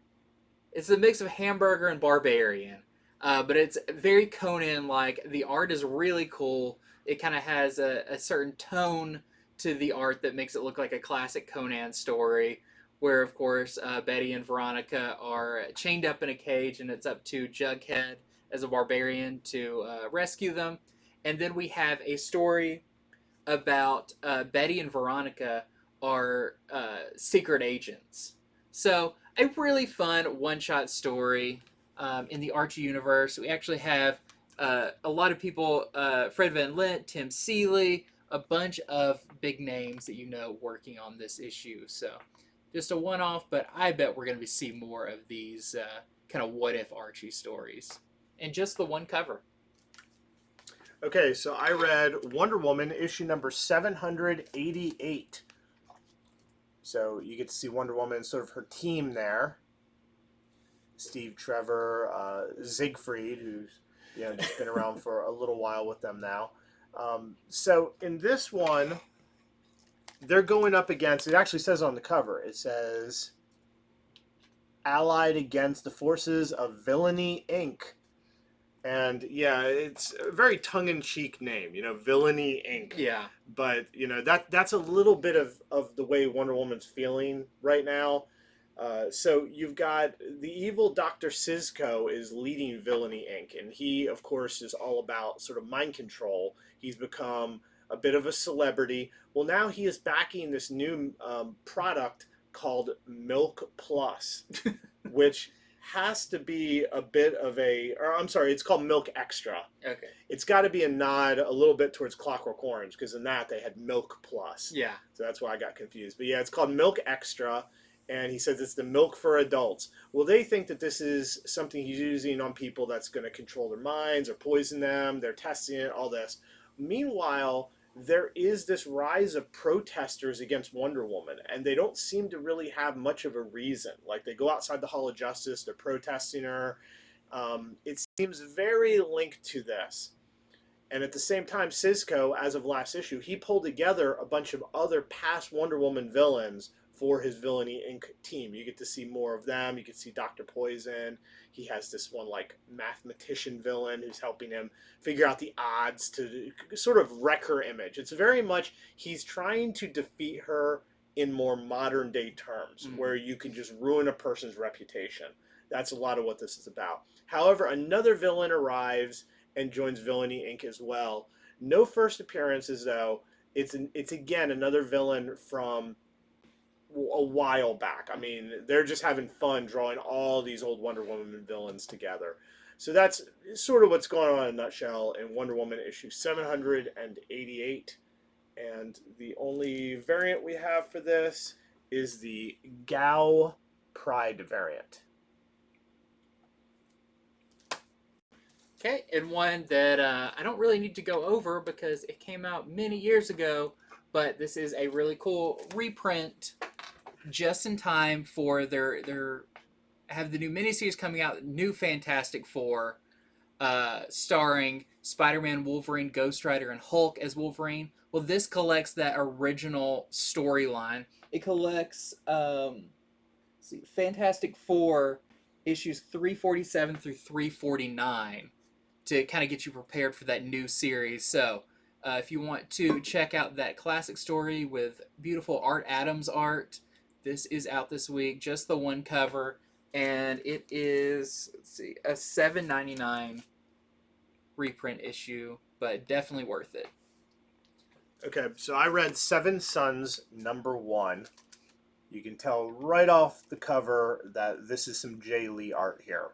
It's a mix of hamburger and barbarian, but it's very Conan like. The art is really cool. It kind of has a certain tone to the art that makes it look like a classic Conan story, where, of course, Betty and Veronica are chained up in a cage, and it's up to Jughead as a barbarian to rescue them. And then we have a story about Betty and Veronica are secret agents. So, a really fun one-shot story in the Archie universe. We actually have a lot of people, Fred Van Lint, Tim Seeley, a bunch of big names that you know working on this issue. So, just a one-off, but I bet we're going to see more of these kind of what-if Archie stories. And just the one cover. Okay, so I read Wonder Woman issue number 788. So you get to see Wonder Woman and sort of her team there. Steve Trevor, Siegfried, who's just been around for a little while with them now. So in this one, they're going up against, it actually says on the cover, it says, allied against the forces of Villainy Inc. And yeah, it's a very tongue-in-cheek name, Villainy Inc. Yeah. But that's a little bit of the way Wonder Woman's feeling right now. So you've got the evil Dr. Cisco is leading Villainy Inc. And he, of course, is all about sort of mind control. He's become a bit of a celebrity. Well, now he is backing this new product called Milk Plus, which has to be a bit of it's called Milk Extra. Okay. It's got to be a nod a little bit towards Clockwork Orange, because in that they had Milk Plus. Yeah. So that's why I got confused. But yeah, it's called Milk Extra, and he says it's the milk for adults. Well, they think that this is something he's using on people that's going to control their minds or poison them. They're testing it, all this. Meanwhile, there is this rise of protesters against Wonder Woman, and they don't seem to really have much of a reason. Like, they go outside the Hall of Justice, they're protesting her. It seems very linked to this. And at the same time, Cisco, as of last issue, he pulled together a bunch of other past Wonder Woman villains for his Villainy Inc. team. You get to see more of them. You can see Dr. Poison. He has this one like mathematician villain who's helping him figure out the odds to sort of wreck her image. It's very much he's trying to defeat her in more modern day terms, where you can just ruin a person's reputation. That's a lot of what this is about. However, another villain arrives and joins Villainy Inc. as well. No first appearances though. It's again another villain from a while back. I mean, they're just having fun drawing all these old Wonder Woman villains together. So that's sort of what's going on in a nutshell in Wonder Woman issue 788. And the only variant we have for this is the Gao Pride variant. Okay, and one that I don't really need to go over because it came out many years ago, but this is a really cool reprint just in time for their have the new miniseries coming out, New Fantastic Four, starring Spider-Man, Wolverine, Ghost Rider, and Hulk as Wolverine. Well, this collects that original storyline. It collects Fantastic Four issues 347 through 349 to kind of get you prepared for that new series. So, if you want to check out that classic story with beautiful Art Adams art, this is out this week. Just the one cover, and it is, let's see, a $7.99 reprint issue, but definitely worth it. Okay, so I read Seven Sons #1. You can tell right off the cover that this is some Jay Lee art here.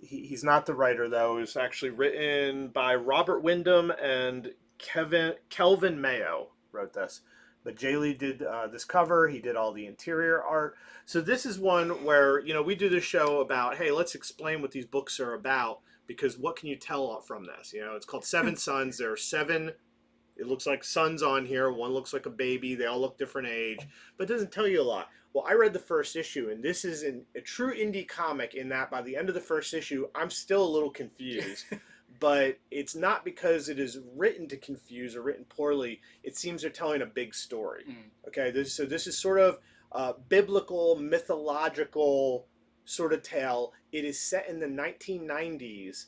He's not the writer, though. It's actually written by Robert Wyndham and Kelvin Mayo wrote this. But Jay Lee did this cover. He did all the interior art. So this is one where, we do this show about, hey, let's explain what these books are about, because what can you tell from this? It's called Seven Sons. There are 7, it looks like sons on here. One looks like a baby. They all look different age, but it doesn't tell you a lot. Well, I read the first issue, and this is a true indie comic in that by the end of the first issue, I'm still a little confused. But it's not because it is written to confuse or written poorly. It seems they're telling a big story. Okay, this is sort of biblical, mythological sort of tale. It is set in the 1990s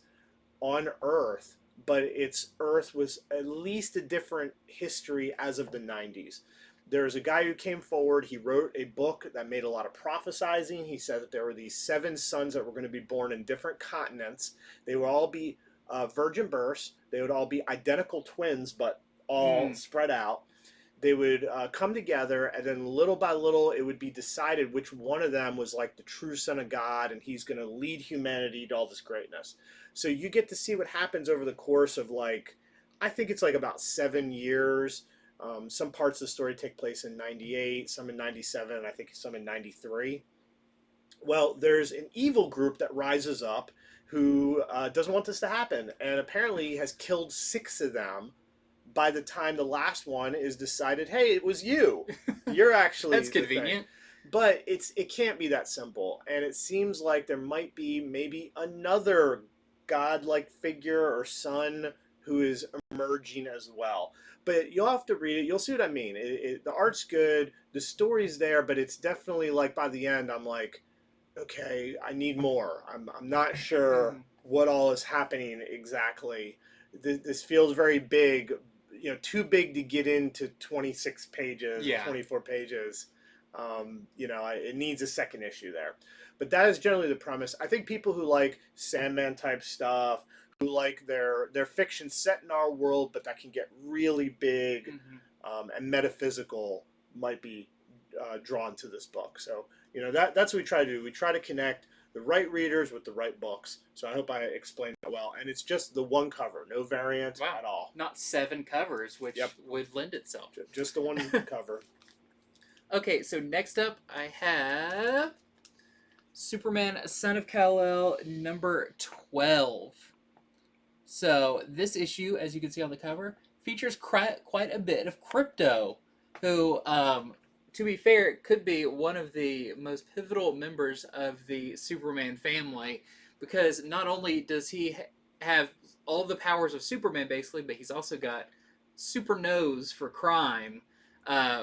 on Earth, but its Earth was at least a different history as of the 90s. There's a guy who came forward. He wrote a book that made a lot of prophesizing. He said that there were these 7 sons that were going to be born in different continents. They would all be virgin births. They would all be identical twins, but all spread out. They would come together, and then little by little, it would be decided which one of them was like the true son of God, and he's going to lead humanity to all this greatness. So you get to see what happens over the course of, I think it's about 7 years. Some parts of the story take place in 98, some in 97, and I think some in 93. Well, there's an evil group that rises up who doesn't want this to happen, and apparently has killed 6 of them by the time the last one is decided, hey, it was you. You're actually That's convenient. But it can't be that simple, and it seems like there might be maybe another godlike figure or son who is emerging as well. But you'll have to read it. You'll see what I mean. The art's good. The story's there, but it's definitely by the end, I'm like, okay, I need more. I'm not sure what all is happening exactly. This feels very big, too big to get into 26 pages, 24 pages. It needs a second issue there. But that is generally the premise. I think people who like Sandman type stuff, who like their fiction set in our world, but that can get really big and metaphysical, might be drawn to this book. So, that's what we try to do. We try to connect the right readers with the right books. So I hope I explained that well. And it's just the one cover, no variant at all. Not 7 covers, which would lend itself. Just the one cover. Okay, so next up I have Superman, Son of Kal-El, #12. So this issue, as you can see on the cover, features quite a bit of Crypto, who, to be fair, could be one of the most pivotal members of the Superman family, because not only does he have all the powers of Superman, basically, but he's also got super nose for crime,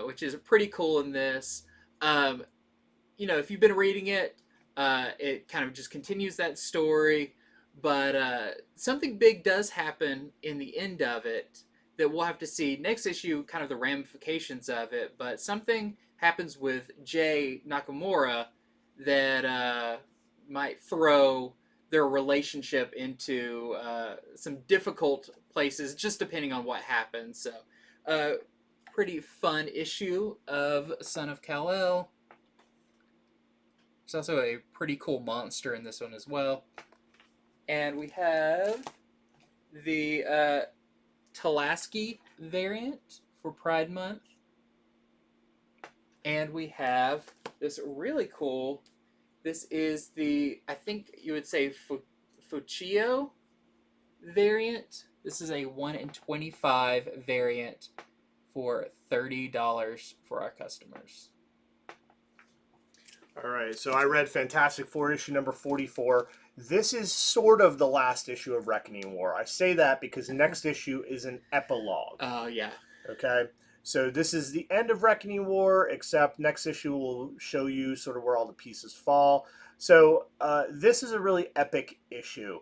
which is pretty cool in this. If you've been reading it, it kind of just continues that story. But something big does happen in the end of it that we'll have to see next issue, kind of the ramifications of it. But something happens with Jay Nakamura that might throw their relationship into some difficult places, just depending on what happens. So, pretty fun issue of Son of KalEl. There's also a pretty cool monster in this one as well. And we have the Talaski variant for Pride Month. And we have this really cool, this is the, I think you would say Fuccio variant. This is a 1 in 25 variant for $30 for our customers. All right, so I read Fantastic Four issue number 44. This is sort of the last issue of Reckoning War. I say that because next issue is an epilogue. Oh, yeah. Okay, so this is the end of Reckoning War, except next issue will show you sort of where all the pieces fall. So this is a really epic issue,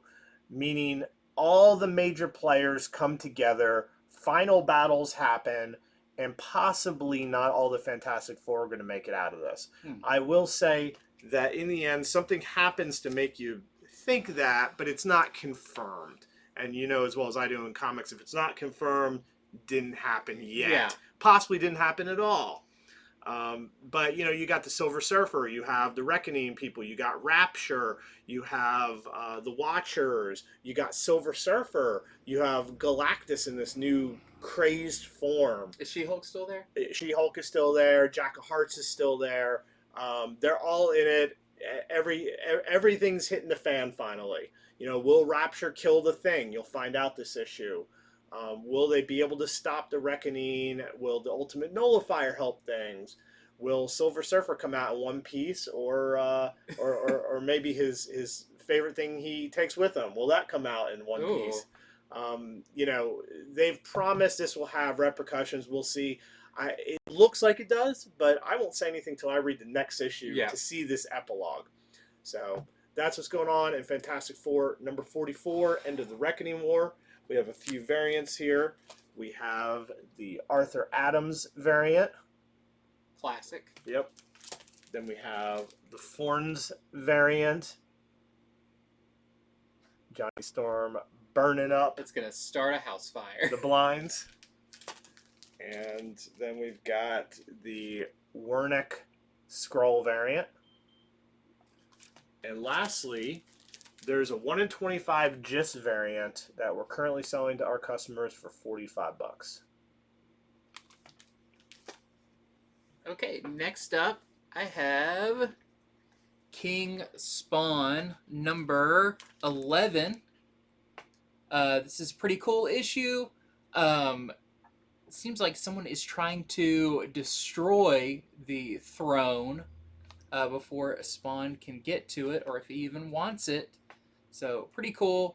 meaning all the major players come together, final battles happen, and possibly not all the Fantastic Four are going to make it out of this. I will say that in the end, something happens to make you think that, but it's not confirmed. And you know as well as I do in comics, if it's not confirmed, didn't happen yet. Yeah. Possibly didn't happen at all. But, you know, you got the Silver Surfer, you have the Reckoning people, you got Rapture, you have the Watchers, you got Silver Surfer, you have Galactus in this new crazed form. Is She-Hulk still there? She-Hulk is still there, Jack of Hearts is still there. They're all in it. Everything's hitting the fan finally. You know, will Rapture kill the Thing? You'll find out this issue. Will they be able to stop the Reckoning? Will the Ultimate Nullifier help things? Will Silver Surfer come out in one piece, or maybe his favorite thing he takes with him? Will that come out in one piece? You know, they've promised this will have repercussions. We'll see. It looks like it does, but I won't say anything till I read the next issue to see this epilogue. So that's what's going on in Fantastic Four number 44, End of the Reckoning War. We have a few variants here. We have the Arthur Adams variant. Classic. Yep. Then we have the Forns variant. Johnny Storm burning up. It's going to start a house fire. The blinds. And then we've got the Wernick Skrull variant. And lastly, there's a 1 in 25 GIS variant that we're currently selling to our customers for $45. Okay, next up, I have King Spawn number 11. This is a pretty cool issue. It seems like someone is trying to destroy the throne before Spawn can get to it, or if he even wants it. So, pretty cool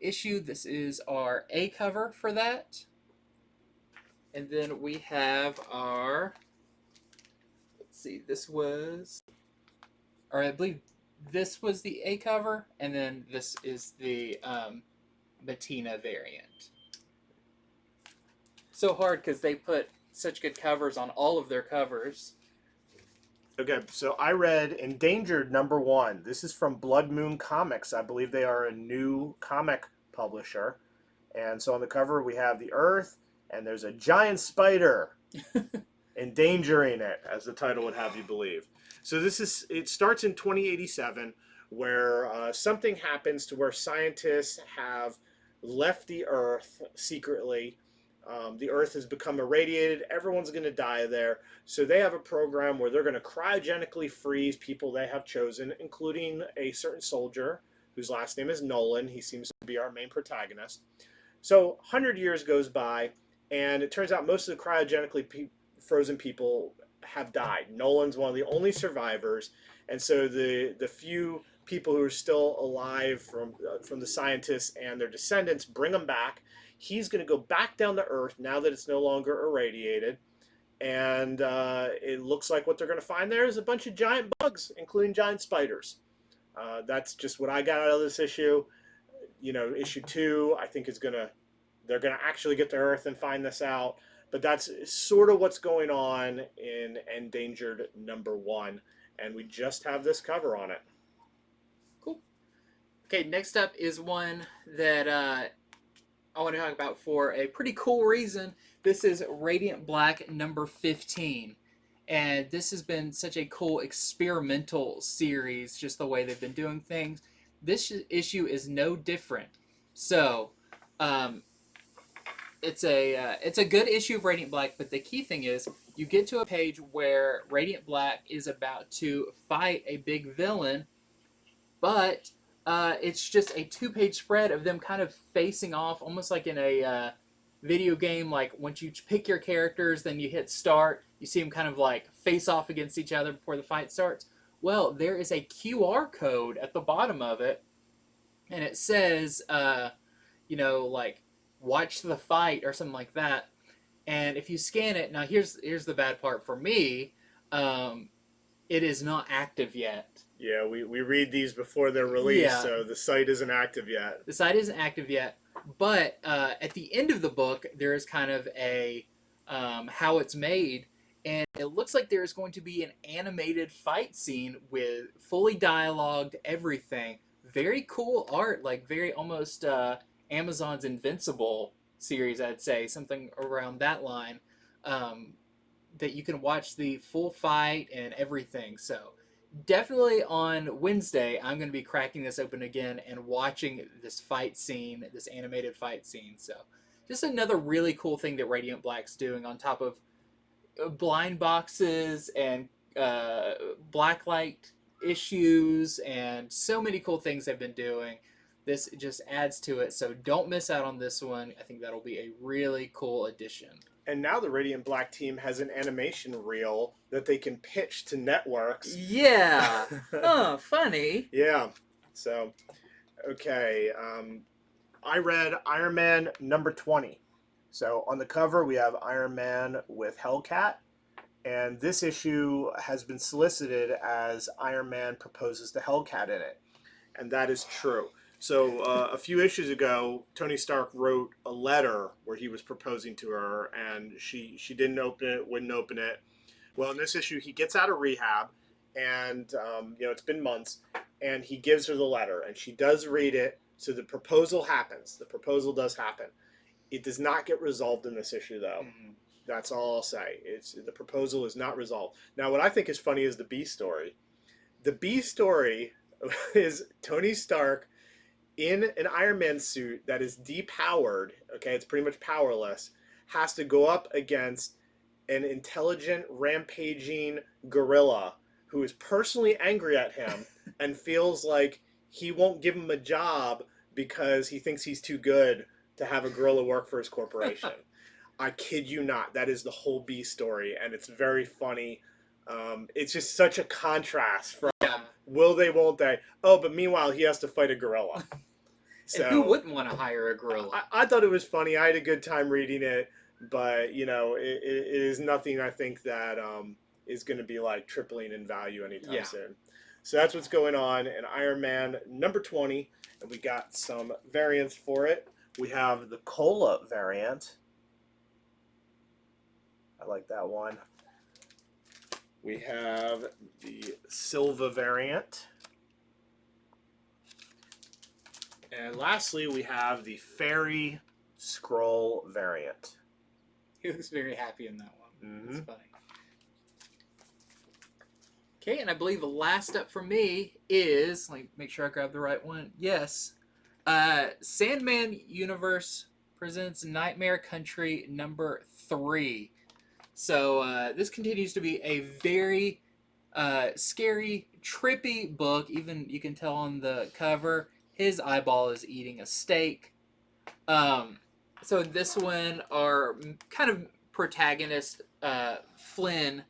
issue. This is our A cover for that. And then we have our... Let's see, this was... Or I believe this was the A cover, and then this is the Matina variant. So hard because they put such good covers on all of their covers. Okay, so I read Endangered number 1. This is from Blood Moon Comics. I believe they are a new comic publisher. And so on the cover we have the Earth, and there's a giant spider endangering it, as the title would have you believe. So it starts in 2087, where something happens to where scientists have left the Earth secretly. The Earth has become irradiated. Everyone's going to die there. So they have a program where they're going to cryogenically freeze people they have chosen, including a certain soldier whose last name is Nolan. He seems to be our main protagonist. So 100 years goes by, and it turns out most of the cryogenically frozen people have died. Nolan's one of the only survivors, and so the few people who are still alive from the scientists and their descendants bring them back. He's going to go back down to Earth now that it's no longer irradiated, and it looks like what they're going to find there is a bunch of giant bugs, including giant spiders. That's just what I got out of this issue. You know, issue 2, I think they're going to actually get to Earth and find this out. But that's sort of what's going on in Endangered number 1, and we just have this cover on it. Cool. Okay, next up is one that I want to talk about for a pretty cool reason. This is Radiant Black number 15. And this has been such a cool experimental series, just the way they've been doing things. This issue is no different. So, it's a good issue of Radiant Black, but the key thing is you get to a page where Radiant Black is about to fight a big villain, but it's just a 2-page spread of them kind of facing off, almost like in a video game, like once you pick your characters, then you hit start, you see them kind of like face off against each other before the fight starts. Well, there is a QR code at the bottom of it, and it says, like watch the fight or something like that. And if you scan it, now here's the bad part for me. It is not active yet. Yeah, we read these before they're released, so the site isn't active yet. The site isn't active yet, but at the end of the book, there is kind of a how it's made, and it looks like there is going to be an animated fight scene with fully dialogued everything. Very cool art, like very almost Amazon's Invincible series, I'd say, something around that line, that you can watch the full fight and everything. So definitely on Wednesday, I'm going to be cracking this open again and watching this fight scene, this animated fight scene. So just another really cool thing that Radiant Black's doing on top of blind boxes and blacklight issues and so many cool things they've been doing. This just adds to it, so don't miss out on this one. I think that'll be a really cool addition. And now the Radiant Black team has an animation reel that they can pitch to networks. Yeah. Oh, funny. Yeah. So, okay. I read Iron Man number 20. So on the cover we have Iron Man with Hellcat. And this issue has been solicited as Iron Man proposes to Hellcat in it. And that is true. So a few issues ago, Tony Stark wrote a letter where he was proposing to her, and she didn't open it, wouldn't open it. Well, in this issue, he gets out of rehab, and it's been months, and he gives her the letter, and she does read it. So the proposal happens. The proposal does happen. It does not get resolved in this issue, though. Mm-hmm. That's all I'll say. The proposal is not resolved. Now, what I think is funny is the B story. The B story is Tony Stark in an Iron Man suit that is depowered, okay, it's pretty much powerless, has to go up against an intelligent, rampaging gorilla who is personally angry at him and feels like he won't give him a job because he thinks he's too good to have a gorilla work for his corporation. I kid you not. That is the whole B story, and it's very funny. It's just such a contrast from will they, won't they? Oh, but meanwhile, he has to fight a gorilla. So, and who wouldn't want to hire a gorilla? I thought it was funny. I had a good time reading it, but, it is nothing I think that is going to be like tripling in value anytime soon. So that's what's going on in Iron Man number 20, and we got some variants for it. We have the Cola variant. I like that one. We have the Silva variant. And lastly, we have the Fairy Scroll variant. He looks very happy in that one. Mm-hmm. That's funny. Okay, and I believe the last up for me is, make sure I grab the right one. Yes. Sandman Universe presents Nightmare Country number 3. So this continues to be a very scary, trippy book. Even you can tell on the cover, his eyeball is eating a steak. So this one, our kind of protagonist, Flynn,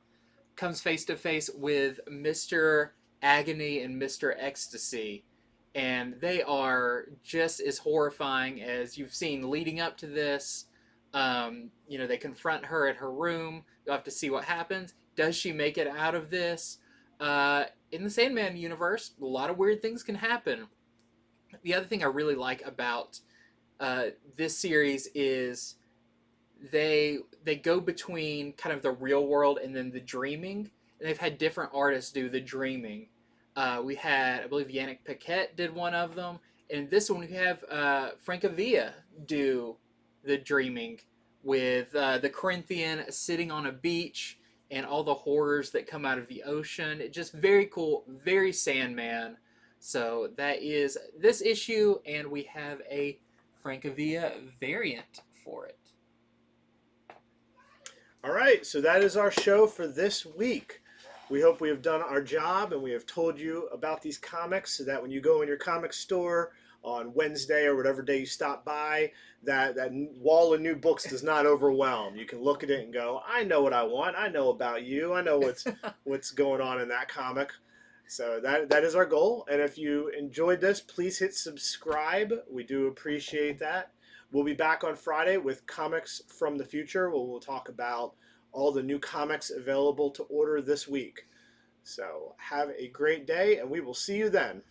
comes face to face with Mr. Agony and Mr. Ecstasy. And they are just as horrifying as you've seen leading up to this. They confront her at her room. You'll have to see what happens. Does she make it out of this? In the Sandman universe, a lot of weird things can happen. The other thing I really like about this series is they go between kind of the real world and then the dreaming. And they've had different artists do the dreaming. We had, I believe, Yannick Paquette did one of them. And this one we have Francavilla do the dreaming with the Corinthian sitting on a beach and all the horrors that come out of the ocean. It just very cool, very Sandman. So that is this issue, and we have a Francavilla variant for it. All right, so that is our show for this week. We hope we have done our job and we have told you about these comics so that when you go in your comic store on Wednesday or whatever day you stop by, that wall of new books does not overwhelm. You can look at it and go, I know what I want. I know about you. I know what's going on in that comic. So that is our goal. And if you enjoyed this, please hit subscribe. We do appreciate that. We'll be back on Friday with Comics from the Future, where we'll talk about all the new comics available to order this week. So have a great day, and we will see you then.